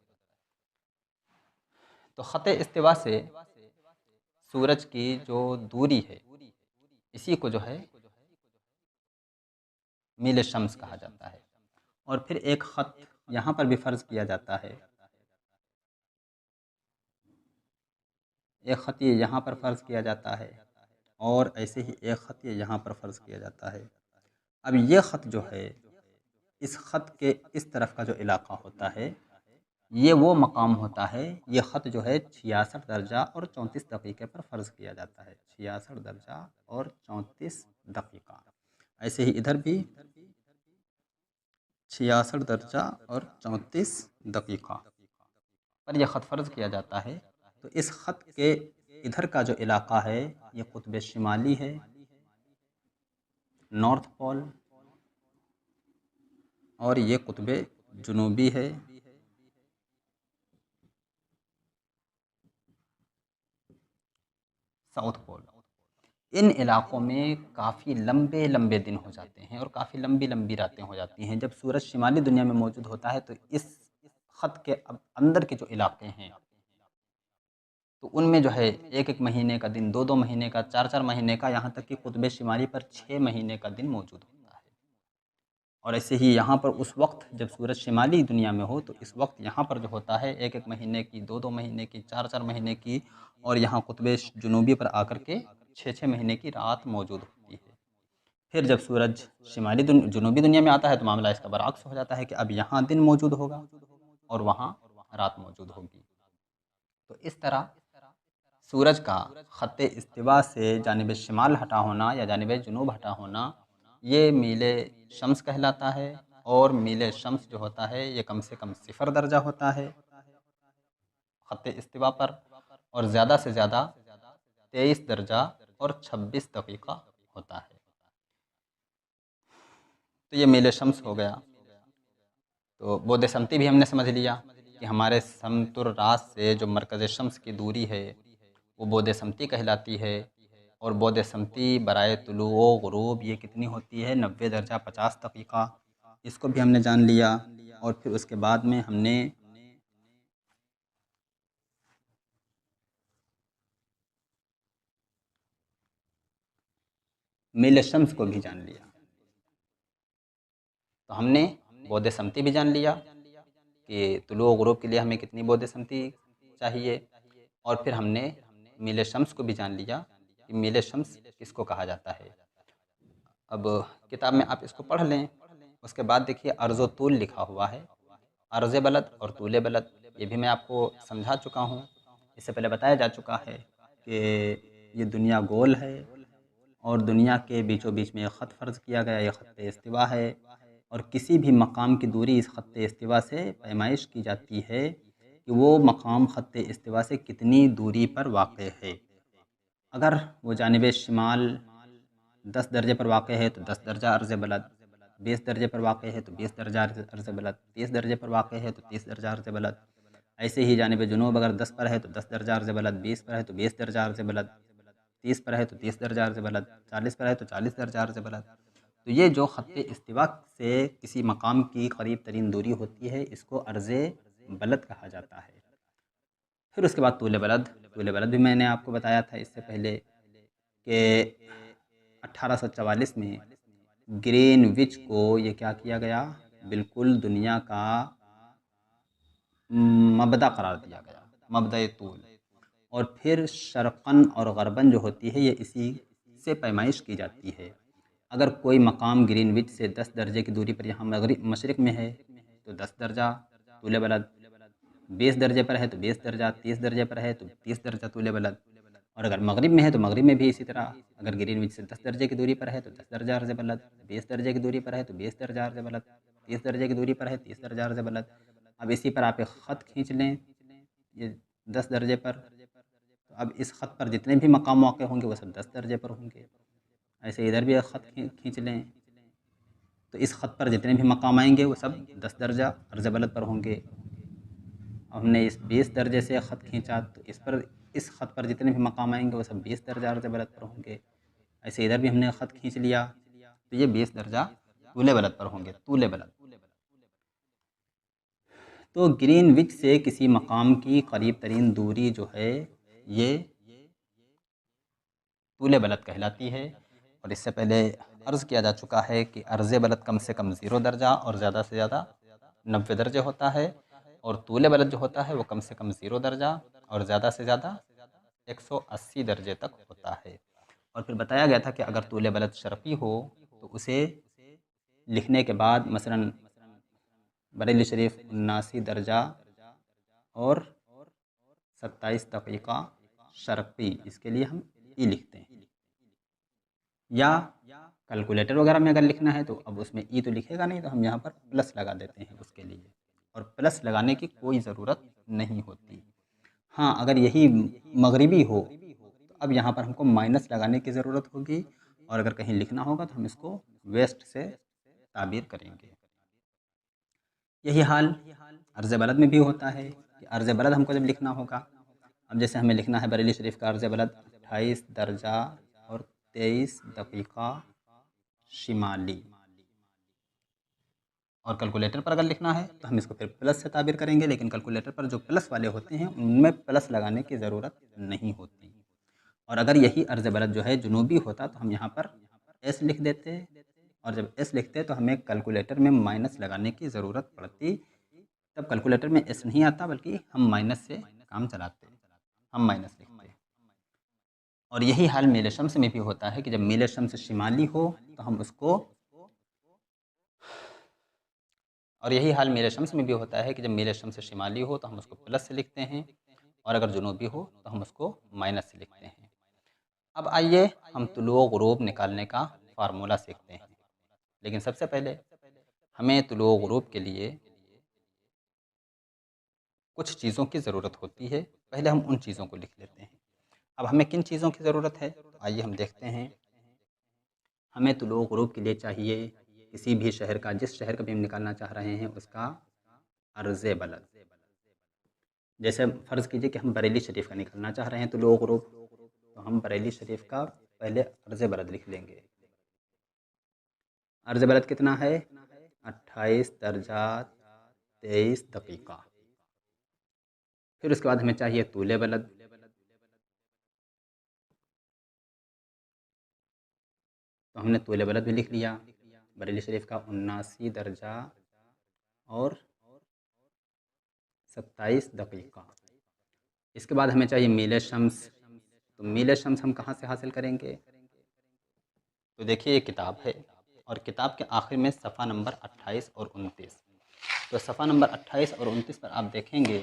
तो ख़त इस्तिवा से सूरज की जो दूरी है इसी को जो है मील शम्स कहा जाता है। और फिर एक ख़त यहाँ पर भी फ़र्ज़ किया जाता है। एक ख़त ये यहाँ पर फ़र्ज़ किया जाता है और ऐसे ही एक ख़त ये यहाँ पर फ़र्ज़ किया जाता है। अब ये ख़त जो है इस ख़त के इस तरफ का जो इलाक़ा होता है ये वो मकाम होता है। ये ख़त जो है 66 दर्जा और 34 दक़ीक़े पर फ़र्ज़ किया जाता है। 66 दर्जा और 34 दक़ीक़ा। ऐसे ही इधर भी 66 दर्जा और 34 दक़ीक़ा पर यह ख़त फ़र्ज़ किया जाता है। तो इस ख़त के इधर का जो इलाक़ा है ये क़ुत्ब शिमाली है, नॉर्थ पोल, और ये क़ुत्ब जुनूबी है, साउथ पोल। इन इलाक़ों में काफ़ी लंबे लंबे दिन हो जाते हैं और काफ़ी लंबी लंबी रातें हो जाती हैं। जब सूरज शिमाली दुनिया में मौजूद होता है तो इस ख़त के अब अंदर के जो इलाक़े हैं तो उनमें जो है 1-1 महीने का दिन, 2-2 महीने का, 4-4 महीने का, यहाँ तक कि क़ुत्ब शिमाली पर 6 महीने का दिन मौजूद होता है। और ऐसे ही यहाँ पर उस वक्त जब सूरज शिमाली दुनिया में हो तो इस वक्त यहाँ पर जो होता है 1-1 महीने की, 2-2 महीने की, 4-4 महीने की, और यहाँ क़ुत्ब जुनूबी पर आकर के 6-6 महीने की रात मौजूद होती है। फिर जब सूरज शिमाली जुनूबी दुनिया में आता है तो मामला इसका बरअक्स हो जाता है कि अब यहाँ दिन मौजूद होगा और वहाँ रात मौजूद होगी। तो इस तरह सूरज का ख़त इस्तिवा से जानिब शिमाल हटा होना या जानिब जुनूब हटा होना ये मील शम्स कहलाता है। और मील शम्स जो होता है ये कम से कम 0 दर्जा होता है ख़त इस्तिवा पर, और ज़्यादा से ज़्यादा 23 दर्जा और 26 दक़ीक़ा होता है। तो ये मील शम्स हो गया। तो बोद शम्सी भी हमने समझ लिया कि हमारे समतुर रात से जो मरकज़ शम्स की दूरी है वो बोद शम्सी कहलाती है। और बोद शम्सी बराए तुलू व ग़ुरूब ये कितनी होती है 90 दर्जा 50 दक़ीक़ा। इसको भी हमने जान लिया। और फिर उसके बाद में हमने मील शम्स को भी जान लिया। तो हमने बोद शम्सी भी जान लिया कि तुलुओ गुरूब के लिए हमें कितनी बोध सम्मति चाहिए, और फिर हमने मील शम्स को भी जान लिया कि मील शम्स किसको कहा जाता है। अब किताब में आप इसको पढ़ लें। उसके बाद देखिए अर्ज़ व तूल लिखा हुआ है। अर्ज़ बलद और तूल बलद ये भी मैं आपको समझा चुका हूँ। इससे पहले बताया जा चुका है कि ये दुनिया गोल है और दुनिया के बीचों बीच में एक ख़त फ़र्ज़ किया गया, ये ख़त्ते इस्तिवा है, और किसी भी मकाम की दूरी इस ख़त्ते इस्तिवा से पैमाइश की जाती है कि वो मकाम ख़त्ते इस्तिवा से कितनी दूरी पर वाक़ है। अगर वो जानिब शिमाल 10 दर्जे पर वाक़ है तो 10 दर्जा अर्ज़ बलद, 20 दर्जे पर वाक़ है तो 20 दर्जा अर्ज़ बलद, 30 दर्जे पर वाक़ है तो 30 दर्जा अर्ज़ बलद। ऐसे ही जानिब जुनूब अगर 10 पर है तो 10 दर्जा अर्ज़ बलद, 20 पर है तो 20 दर्जा अर्ज़ बलद, 30 पर है तो 30 दर्जा अर्ज़ बलद, 40 पर है तो 40 दर्जा अर्ज़ बलद। तो ये जो ख़त्ते इस्तिवा से किसी मकाम की करीब तरीन दूरी होती है, इसको अर्ज़ बलद कहा जाता है। फिर उसके बाद तूल बलद। तूल बलद भी मैंने आपको बताया था इससे पहले कि 1844 में ग्रीनविच को ये क्या किया गया, बिल्कुल दुनिया का मबदा करार दिया गया, मबदा तूल। और फिर शर्क़न और ग़रबन जो होती है ये इसी से पैमाइश की जाती है। अगर कोई मकाम ग्रीनविच से 10 दर्जे की दूरी पर यहाँ मगरिब मशरिक़ में है तो 10 दर्जा तूल बलद, 20 दर्जे पर है तो 20 दर्जा, 30 दर्जे पर है तो 30 दर्जा तूल बलद। और अगर मगरिब में है तो मगरिब में भी इसी तरह, अगर ग्रीनविच से 10 दर्जे की दूरी पर है तो 10 दर्जा अर्ज़ बलद, 20 दर्जे की दूरी पर है तो 20 दर्जा अर्ज़ बलद, 30 दर्जे की दूरी पर है 30 दर्जा अर्ज़ बलद। अब इसी पर आप एक ख़त खींच लें ये 10 दर्जे पर, तो अब इस ख़त पर जितने भी मकाम वाक़ होंगे वो सब 10 दर्जे पर होंगे। ऐसे इधर भी एक ख़त खींच लें तो इस ख़त पर जितने भी मकाम आएंगे वो सब 10 दर्जा अर्ज़ बलद पर होंगे। अब हमने इस 20 दर्जे से ख़त खींचा तो इस ख़त पर जितने भी मकाम आएंगे वो सब 20 दर्जा अर्ज़ बलद पर होंगे। ऐसे इधर भी हमने ख़त खींच लिया तो ये 20 दर्जा तूल बलद पर होंगे, तूल बलद। तो ग्रीनविच से किसी मकाम की करीब तरीन दूरी जो है ये तूल बलद कहलाती है। और इससे पहले अर्ज़ किया जा चुका है कि अर्ज़ बलद कम से कम 0 दर्जा और ज़्यादा से ज़्यादा 90 दर्जे होता है, और तूल बलद जो होता है वो कम से कम 0 दर्जा और ज़्यादा से ज़्यादा 180 दर्जे तक होता है। और फिर बताया गया था कि अगर तूल बलद शर्फ़ी हो तो उसे लिखने के बाद मसलन बरेली शरीफ 79 दर्जा और 27 दक़ीक़ा शर्क़ी, इसके लिए हम ई लिखते हैं। या कैलकुलेटर वगैरह में अगर लिखना है तो अब उसमें ई तो लिखेगा नहीं, तो हम यहाँ पर प्लस लगा देते हैं उसके लिए, और प्लस लगाने की कोई ज़रूरत नहीं होती। हाँ, अगर यही मगरिबी हो तो अब यहाँ पर हमको माइनस लगाने की ज़रूरत होगी, और अगर कहीं लिखना होगा तो हम इसको वेस्ट से ताबीर करेंगे। यही हाल अर्ज़ बलद में भी होता है कि अर्ज़ बलद हमको जब लिखना होगा, अब जैसे हमें लिखना है बरेली शरीफ का अर्ज़ बलद 28 दर्जा और 23 दक़ीक़ा शिमाली, और कैलकुलेटर पर अगर लिखना है तो हम इसको फिर प्लस से ताबीर करेंगे, लेकिन कैलकुलेटर पर जो प्लस वाले होते हैं उनमें प्लस लगाने की ज़रूरत नहीं होती। और अगर यही अर्ज़ बलद जो है जुनूबी होता तो हम यहाँ पर एस लिख देते, और जब एस लिखते तो हमें कैलकुलेटर में माइनस लगाने की ज़रूरत पड़ती। तब कैलकुलेटर में एस नहीं आता बल्कि हम माइनस से काम चलाते, हम माइनस लिखते। और यही हाल मील शम्स में भी होता है कि जब मील शम्स शिमाली हो तो हम उसको, और यही हाल मील शम्स में भी होता है कि जब मील शम्स शिमाली हो तो हम उसको प्लस से लिखते हैं, और अगर जुनूबी हो तो हम उसको माइनस से लिखते हैं। अब आइए हम तुलुओ गुरूब निकालने का फार्मूला सीखते हैं। लेकिन सबसे पहले हमें तुलुओ गुरूब के लिए कुछ चीज़ों की ज़रूरत होती है, पहले हम उन चीज़ों को लिख लेते हैं। अब हमें किन चीज़ों की ज़रूरत है तो आइए हम देखते हैं। हमें तुलुओ गुरूब के लिए चाहिए किसी भी शहर का, जिस शहर का भी हम निकालना चाह रहे हैं उसका अर्ज़ बलद। जैसे फ़र्ज़ कीजिए कि हम बरेली शरीफ का निकालना चाह रहे हैं तुलुओ गुरूब, तो हम बरेली शरीफ का पहले अर्ज़ बलद लिख लेंगे। अर्ज़ बलद कितना है 28 दर्जा 23 दक़ीक़ा। फिर उसके बाद हमें चाहिए तूल बलद, तो हमने तूल बलद भी लिख लिया। बरेली शरीफ का 79 दर्जा और 27 दकीका। इसके बाद हमें चाहिए मील शम्स। तो मील शम्स हम कहाँ से हासिल करेंगे? तो देखिए ये किताब है और किताब के आखिर में सफ़ा नंबर 28 और 29। तो सफ़ा नंबर 28 और 29 पर आप देखेंगे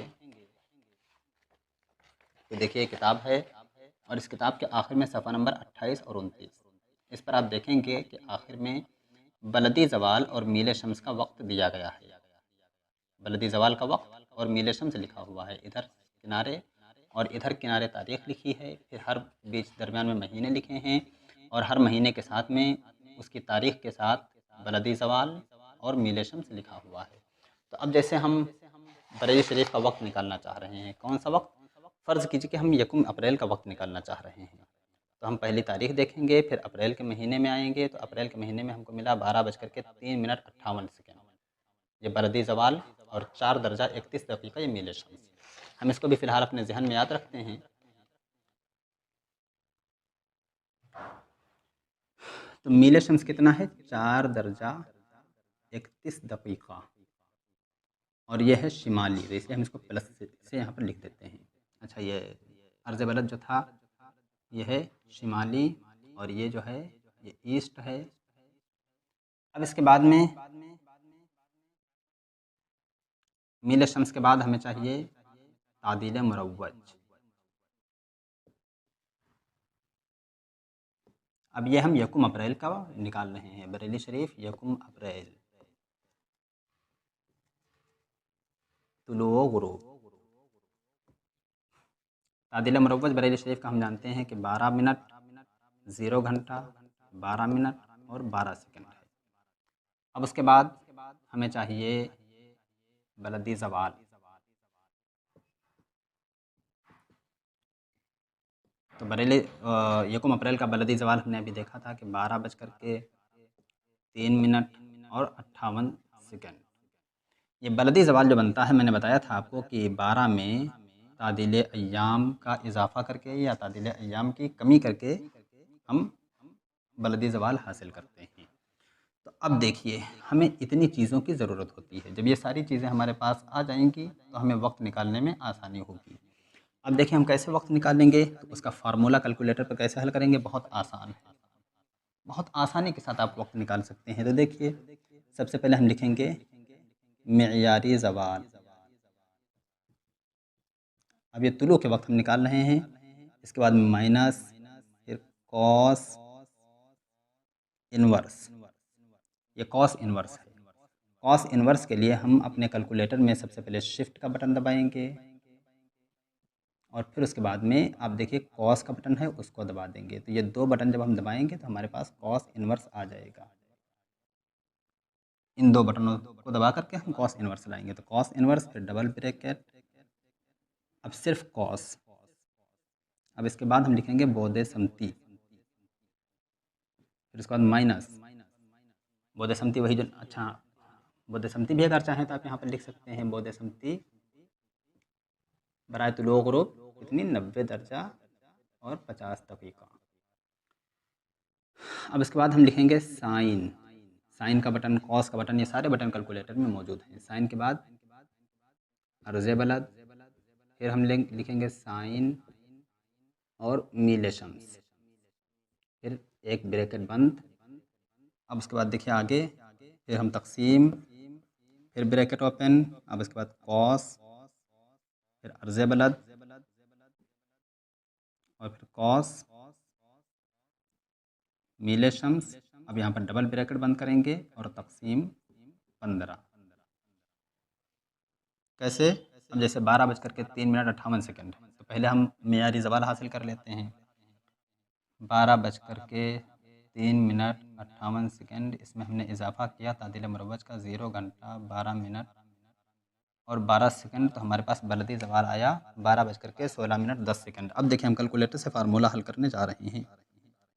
तो देखिए ये किताब है और इस किताब के आखिर में सफ़ा नंबर 28 और 29, इस पर आप देखेंगे कि आखिर में बलदी ज़वाल और मील शम्स का वक्त दिया गया है। बलदी ज़वाल का वक्त और मील शम्स लिखा हुआ है इधर किनारे, और इधर किनारे तारीख़ लिखी है। फिर हर बीच दरमियान में महीने लिखे हैं और हर महीने के साथ में उसकी तारीख़ के साथ बलदी ज़वाल और मील शम्स लिखा हुआ है। तो अब जैसे हम बरेली शरीफ का वक्त निकालना चाह रहे हैं, कौन सा वक्त? फ़र्ज़ कीजिए कि हम 1 अप्रैल का वक्त निकालना चाह रहे हैं। तो हम पहली तारीख़ देखेंगे, फिर अप्रैल के महीने में आएंगे। तो अप्रैल के महीने में हमको मिला 12:03:58। ये बलदी ज़वाल और 4 दर्जा 31 दक़ीक़ा ये मील शम्स। हम इसको भी फ़िलहाल अपने ज़हन में याद रखते हैं। तो मील शम्स कितना है? 4 दर्जा 31 दक़ीक़ा, और यह है शिमाली, तो इसलिए हम इसको प्लस से यहाँ पर लिख देते हैं। अच्छा, ये अर्ज़ बलद जो था यह है शिमाली और ये जो है ये ईस्ट है। अब इसके बाद में मील शम्स के बाद हमें चाहिए तादील मुरव्वज। अब ये हम 1 अप्रैल का निकाल रहे हैं। बरेली शरीफ 1 अप्रैल, तुलुओ गुरूब। तादील मुरव्वज बरेली शरीफ का हम जानते हैं कि 12 मिनट 0 घंटा 12 मिनट और 12 सेकंड है। अब उसके बाद हमें चाहिए बलदी ज़वाल। तो बरेली 1 अप्रैल का बलदी ज़वाल हमने अभी देखा था कि 12:03 और 58 सेकंड। ये बलदी ज़वाल जो बनता है, मैंने बताया था आपको कि 12 में तादील अय्याम का इजाफ़ा करके या तादील अय्याम की कमी करके हम बलदी ज़वाल हासिल करते हैं। तो अब देखिए हमें इतनी चीज़ों की ज़रूरत होती है। जब ये सारी चीज़ें हमारे पास आ जाएंगी तो हमें वक्त निकालने में आसानी होगी। अब देखिए हम कैसे वक्त निकालेंगे, तो उसका फार्मूला कैलकुलेटर पर कैसे हल करेंगे? बहुत आसान है, बहुत आसानी के साथ आप वक्त निकाल सकते हैं। तो देखिए सबसे पहले हम लिखेंगे मेयारी ज़वाल। अब ये तुलू के वक्त हम निकाल रहे हैं। इसके बाद माइनस, फिर कॉस इनवर्स। ये कॉस इनवर्स है। कॉस इनवर्स के लिए हम अपने कैलकुलेटर में सबसे पहले शिफ्ट का बटन दबाएंगे और फिर उसके बाद में आप देखिए कॉस का बटन है उसको दबा देंगे। तो ये 2 बटन जब हम दबाएंगे तो हमारे पास कॉस इनवर्स आ जाएगा। इन 2 बटनों को दबा करके हम कॉस इनवर्स लाएंगे। तो कॉस इनवर्स, फिर डबल ब्रैकेट, अब सिर्फ कॉस। अब इसके बाद हम लिखेंगे बोदे समती, फिर उसके बाद माइनस बोदे समती, वही जो अच्छा बोदे समती भी अगर चाहें तो आप यहाँ पर लिख सकते हैं बोदे समती बराए तुलुओ गुरूब कितनी 90 दर्जा और 50 दक़ीक़ा। अब इसके बाद हम लिखेंगे साइन। साइन का बटन, कॉस का बटन, ये सारे बटन कैलकुलेटर में मौजूद हैं। साइन के बाद अर्ज़ बलद, फिर हम लिखेंगे साइन और मील शम्स, फिर एक ब्रैकेट बंद। अब उसके बाद देखिए आगे फिर हम तक़सीम, फिर ब्रैकेट ओपन। अब इसके बाद कॉस, फिर अर्ज़ बलद और फिर कॉस मील शम्स। अब यहाँ पर डबल ब्रैकेट बंद करेंगे और तक़सीम 15। कैसे? अब जैसे 12:03:58 है, तो पहले हम मेयारी ज़वाल हासिल कर लेते हैं। 12:03:58, इसमें हमने इजाफ़ा किया तादील मुरव्वज का 0 घंटा 12 मिनट और 12 सेकंड। तो हमारे पास बलदी ज़वाल आया 12:16:10। अब देखिए हम कैलकुलेटर से फार्मूला हल करने जा रहे हैं।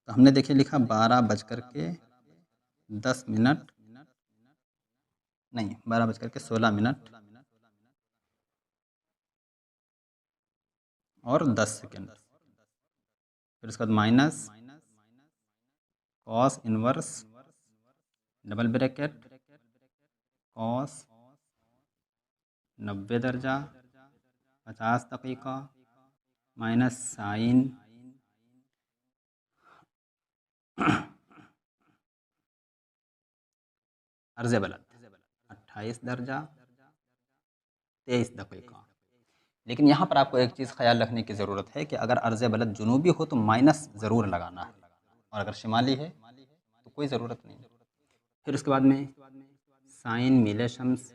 तो हमने देखिए लिखा 12:10 मिनट, नहीं 12:16 और 10 सेकंड। फिर उसके बाद minus cos inverse double bracket cos 90 दर्जा 50 दक़ीक़ा माइनस साइन अर्ज़ बलद 28 दर्जा 23 दक़ीक़ा। लेकिन यहाँ पर आपको एक चीज़ ख्याल रखने की ज़रूरत है कि अगर अर्ज़ बलद जुनूबी हो तो माइनस ज़रूर लगाना है, और अगर शिमाली है तो कोई ज़रूरत नहीं। फिर उसके बाद में साइन मिले शम्स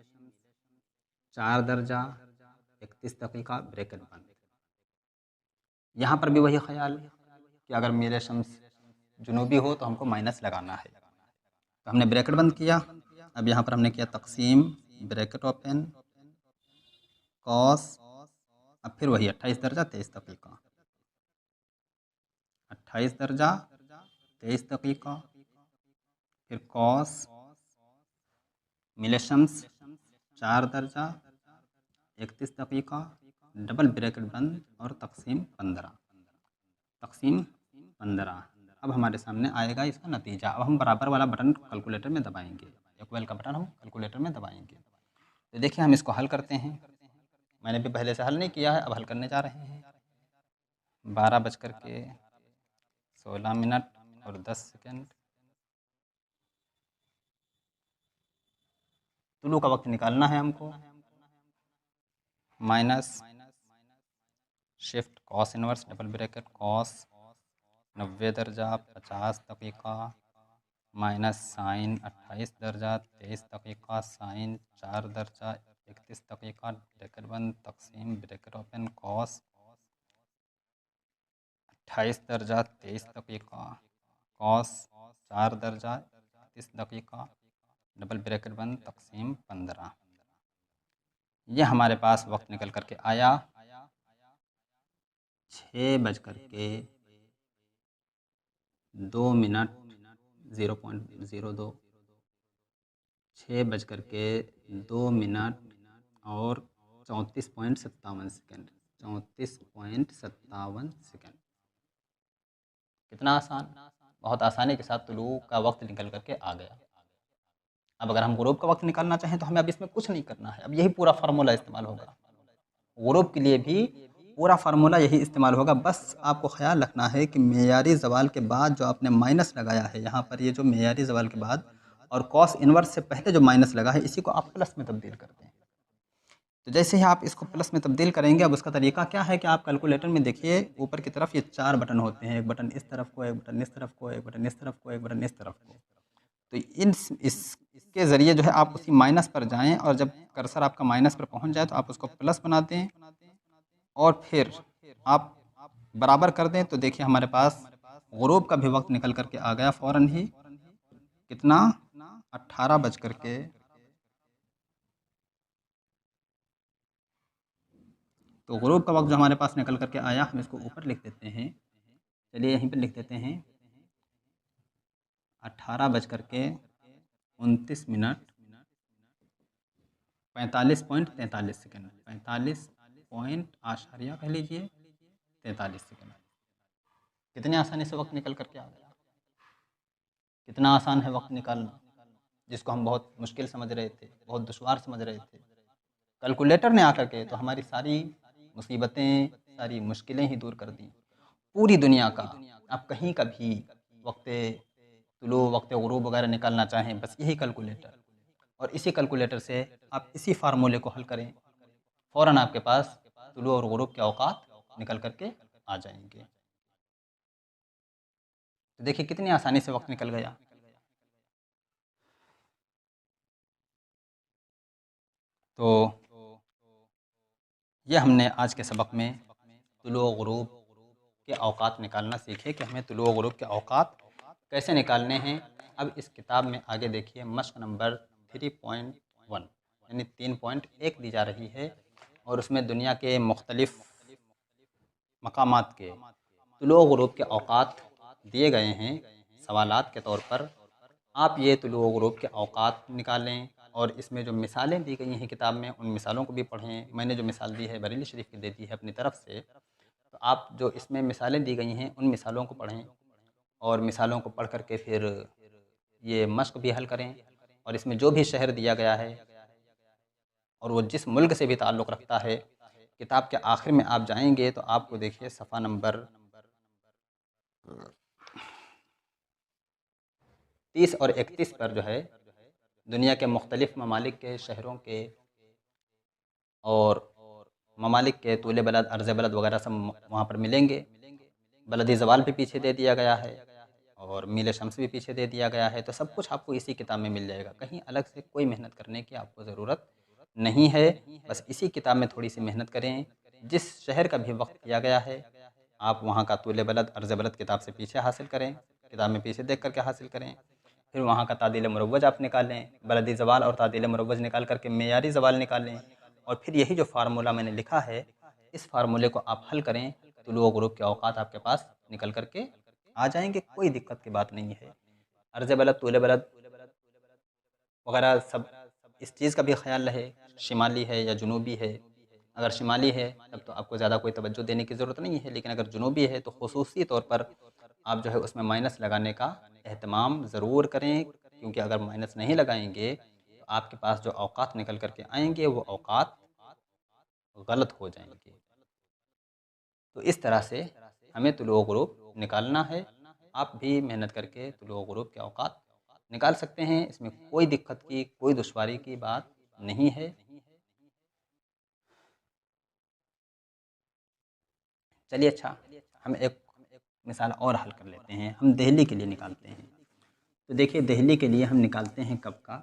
4 दर्जा 31 दक़ीक़ा ब्रैकेट बंद। यहाँ पर भी वही ख्याल कि अगर मिले शम्स जुनूबी हो तो हमको माइनस लगाना है। तो हमने ब्रैकेट बंद किया। अब यहाँ पर हमने किया तकसीम ब्रैकेट ओपन कॉस, अब फिर वही 28 दर्जा 23 दक़ीक़ा, 28 दर्जा 23 दक़ीक़ा, फिर कॉस मिले शम्स 4 दर्जा 31 दक़ीक़ा डबल ब्रैकेट बंद और तकसीम 15। अब हमारे सामने आएगा इसका नतीजा। अब हम बराबर वाला बटन कैलकुलेटर में दबाएंगे, इक्वल का बटन हम कैलकुलेटर में दबाएंगे। तो देखिए हम इसको हल करते हैं। मैंने भी पहले से हल नहीं किया है, अब हल करने जा रहे हैं। 12:16 और 10 सेकंड। तुलू का वक्त निकालना है हमको। Minus shift cos inverse double bracket cos 90 दर्जा 50 दक़ीक़ा माइनस साइन 28 दर्जा 23 दक़ीक़ा साइन 4 दर्जा 31 दक़ीक़ा ब्रैकेट बंद तकसीम ब्रैकेट ओपन कॉस 28 दर्जा 23 दक़ीक़ा कॉस 4 दर्जा 31 दक़ीक़ा डबल ब्रैकेट बंद तकसीम 15। यह हमारे पास वक्त निकल करके आया 6:02 6:02 और 34.57 सेकेंड 34.57 सेकेंड। कितना आसान, बहुत आसानी के साथ तुलू का वक्त निकल करके आ गया। अब अगर हम गुरूब का वक्त निकालना चाहें तो हमें अब इसमें कुछ नहीं करना है। अब यही पूरा फार्मूला इस्तेमाल होगा। गुरूब के लिए भी पूरा फार्मूला यही इस्तेमाल होगा। बस आपको ख्याल रखना है कि मेयारी ज़वाल के बाद जो आपने माइनस लगाया है, यहाँ पर ये जो मेयारी ज़वाल के बाद और कॉस इनवर्स से पहले जो माइनस लगा है, इसी को आप प्लस में तब्दील करते हैं। तो जैसे ही आप इसको प्लस में तब्दील करेंगे, अब उसका तरीका क्या है कि आप कैलकुलेटर में देखिए ऊपर की तरफ ये 4 बटन होते हैं। एक बटन इस तरफ को, एक बटन इस तरफ को, एक बटन इस तरफ को, एक बटन इस तरफ को। तो इसके ज़रिए जो है आप उसी माइनस पर जाएं, और जब कर्सर आपका माइनस पर पहुंच जाए तो आप उसको प्लस बना दें और फिर आप बराबर कर दें। तो देखिए हमारे पास गुरूब का भी वक्त निकल करके आ गया फ़ौरन ही। कितना 18 बज करके तो गुरूब का वक्त जो हमारे पास निकल करके आया, हम इसको ऊपर लिख देते हैं। चलिए यहीं पर लिख देते हैं 18:29 45.43 सेकेंड 45 पॉइंट आशारिया कह लीजिए 43 सेकेंड। कितनी आसानी से वक्त निकल करके आ गया। कितना आसान है वक्त निकालना, जिसको हम बहुत मुश्किल समझ रहे थे, बहुत दुश्वार समझ रहे थे। कैलकुलेटर ने आकर के तो हमारी सारी मुसीबतें, सारी मुश्किलें ही दूर कर दी। पूरी दुनिया का आप कहीं का भी वक्त तुलू, वक्त गुरूब वगैरह निकालना चाहें, बस यही कैलकुलेटर, और इसी कैलकुलेटर से आप इसी फार्मूले को हल करें, फ़ौरन आपके पास तुलू और गुरूब के औकात निकल करके आ जाएंगे। तो देखिए कितनी आसानी से वक्त निकल गया। तो यह हमने आज के सबक में तुलू और गुरूब के औकात निकालना सीखे कि हमें तुलू और गुरूब के औकात कैसे निकालने हैं। अब इस किताब में आगे देखिए मश्क नंबर 3.1 यानी 3.1 दी जा रही है, और उसमें दुनिया के मुख्तलिफ़ मकामात के तुलू और गुरूब के औकात दिए गए हैं सवालात के तौर पर। आप ये तुलू और गुरूब के औकात निकालें, और इसमें जो मिसालें दी गई हैं किताब में, उन मिसालों को भी पढ़ें। मैंने जो मिसाल दी है बरेली शरीफ की दे दी है अपनी तरफ से, तो आप जो इसमें मिसालें दी गई हैं उन मिसालों को पढ़ें, और मिसालों को पढ़ करके फिर ये मश्क भी हल करें। और इसमें जो भी शहर दिया गया है और वो जिस मुल्क से भी ताल्लुक़ रखता है, किताब के आखिर में आप जाएंगे तो आपको देखिए सफ़ा नंबर 30 और 31 पर जो है दुनिया के मुख्तलिफ़ ममालिक के, शहरों के और ममालिक के तूले बलद, अर्ज़ बलद वगैरह सब वहाँ पर मिलेंगे। बलदी ज़वाल भी पीछे दे दिया गया है और मील शम्स भी पीछे दे दिया गया है। तो सब कुछ आपको इसी किताब में मिल जाएगा, कहीं अलग से कोई मेहनत करने की आपको ज़रूरत नहीं है। बस इसी किताब में थोड़ी सी मेहनत करें। जिस शहर का भी वक्त किया गया है आप वहाँ का तूले बलद, अर्ज़ बलद किताब से पीछे हासिल करें, किताब में पीछे देख करके हासिल करें। फिर वहाँ का तादील मुरव्वज आप निकालें, बलदी ज़वाल और तादील मुरव्वज निकाल करके मेयारी ज़वाल निकालें और फिर यही जो फार्मूला मैंने लिखा है इस फार्मूले को आप हल करें। तुलू गुरूब के औकात आपके पास निकल करके आ जाएंगे, कोई दिक्कत की बात नहीं है। अर्ज़ बलद, तूले बलद वगैरह सब इस चीज़ का भी ख्याल रहे, शिमाली है या जुनूबी है। अगर शिमाली है तब तो आपको ज़्यादा कोई तवज्जो देने की ज़रूरत नहीं है, लेकिन अगर जुनूबी है तो खुसूसी तौर पर आप जो है उसमें माइनस लगाने का एहतमाम ज़रूर करें, क्योंकि अगर माइनस नहीं लगाएंगे तो आपके पास जो औकात निकल करके आएंगे वो औकात गलत हो जाएंगे। तो इस तरह से हमें तुलुओ ग्रुप निकालना है। आप भी मेहनत करके तुलुओ ग्रुप के औकात निकाल सकते हैं, इसमें कोई दिक्कत की, कोई दुश्वारी की बात नहीं है। चलिए अच्छा, हम एक मिसाल और हल कर लेते हैं। हम दिल्ली के लिए निकालते हैं। तो देखिए दिल्ली के लिए हम निकालते हैं कब का।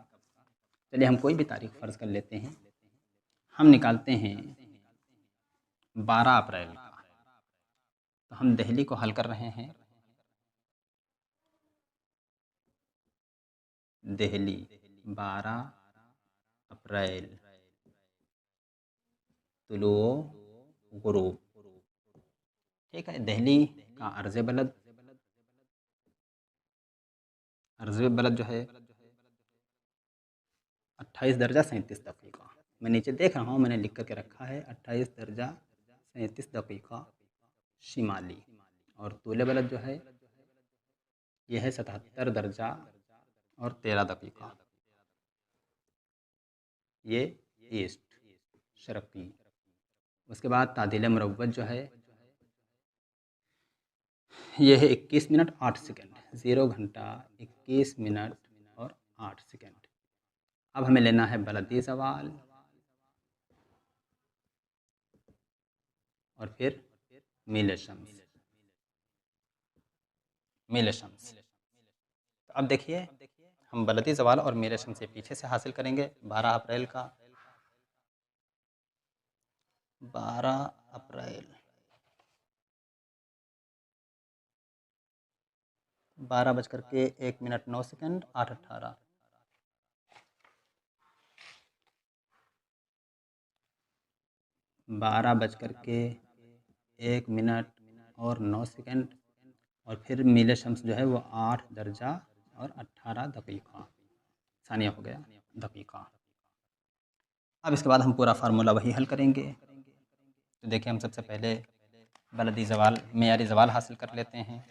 चलिए हम कोई भी तारीख फ़र्ज़ कर लेते हैं। हम निकालते हैं 12 अप्रैल का। तो हम दिल्ली को हल कर रहे हैं। दिल्ली 12 अप्रैल तुलुओ गुरूब। ठीक है, दिल्ली का अर्ज़ बलद जो है 28 दर्जा 37 दक़ीक़ा। मैं नीचे देख रहा हूँ, मैंने लिख कर के रखा है 28 दर्जा 37 दक़ीक़ा शिमाली। और तूले बलद जो है यह है 77 दर्जा और 13 दक़ीक़ा, ये ईस्ट शरक़ी। उसके बाद तादील मुरव्वज जो है ये है 21 मिनट 8 सेकंड, 0 घंटा 21 मिनट और 8 सेकंड। अब हमें लेना है बलदी ज़वाल और फिर मील शम्स। तो अब देखिए हम बलदी ज़वाल और मील शम्स से पीछे से हासिल करेंगे। 12 अप्रैल का 12 अप्रैल 12:01 8:18 12:01 और 9 सेकंड और फिर मील शम्स जो है वो 8 दर्जा और 18 दक़ीक़ा, सानिया हो गया दक़ीक़ा। अब इसके बाद हम पूरा फार्मूला वही हल करेंगे। तो देखिए हम सबसे पहले बलदी ज़वाल, मेयारी ज़वाल हासिल कर लेते हैं।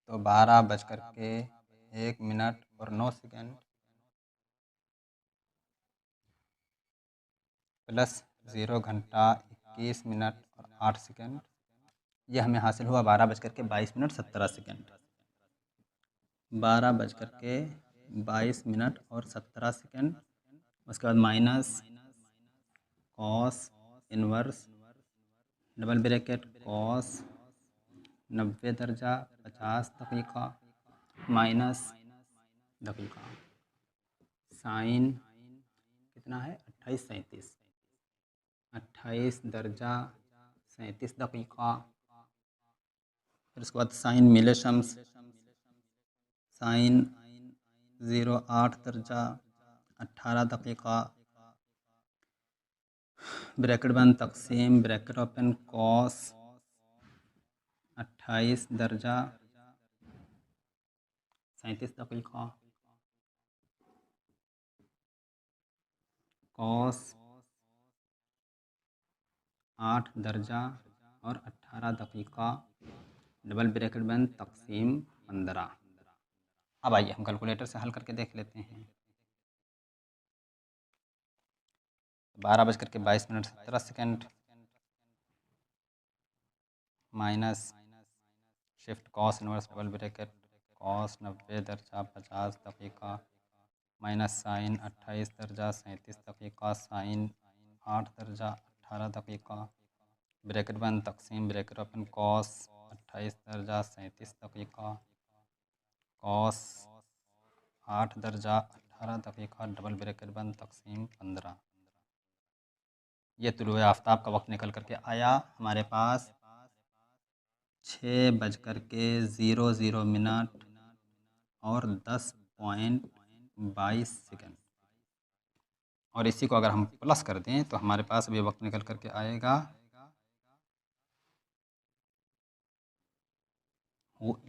तो 12:01 और 9 सेकंड प्लस 0 घंटा 21 मिनट और 8 सेकंड, ये हमें हासिल हुआ 12:22 17 सेकंड। 12:22 और 17 सेकंड। उसके बाद minus cos inverse double bracket cos 90 दर्जा 50 दक़ीक़ा माइनस दक़ीक़ा साइन कितना है 28 दर्जा 37 दक़ीक़ा। फिर उसके बाद साइन मील शम्स साइन 08 दर्जा 18 दक़ीक़ा ब्रैकेट बंद तकसीम ब्रैकेट ओपन कॉस 28 दर्जा 37 दक़ीक़ा कॉस 8 दर्जा और 18 दक़ीक़ा डबल ब्रैकेट बंद तकसीम 15। अब आइए हम कैलकुलेटर से हल करके देख लेते हैं। 12:22 minus shift cos inverse double bracket cos 90 दर्जा 50 दक़ीक़ा माइनस साइन 28 दर्जा 37 दक़ीक़ा साइन 8 दर्जा 18 दक़ीक़ा ब्रैकेट बंद तकसीम ब्रैकेट ओपन कॉस 28 दर्जा 37 दक़ीक़ा कॉस 8 दर्जा 18 दक़ीक़ा डबल ब्रैकेट बंद तकसीम 15। ये तुलुए आफ्ताब का वक्त निकल करके आया हमारे पास 6:00 और 10.22 और इसी को अगर हम प्लस कर दें तो हमारे पास भी वक्त निकल करके आएगा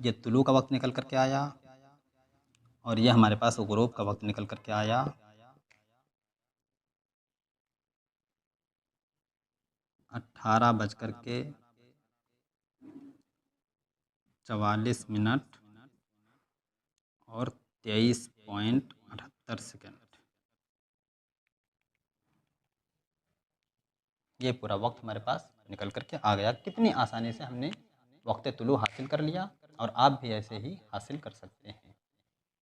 ये तुलु का वक्त निकल करके आया और ये हमारे पास गुरूब का वक्त निकल करके आया 18:44 और 23.78। ये पूरा वक्त हमारे पास निकल करके आ गया। कितनी आसानी से हमने वक्त तुलु हासिल कर लिया और आप भी ऐसे ही हासिल कर सकते हैं।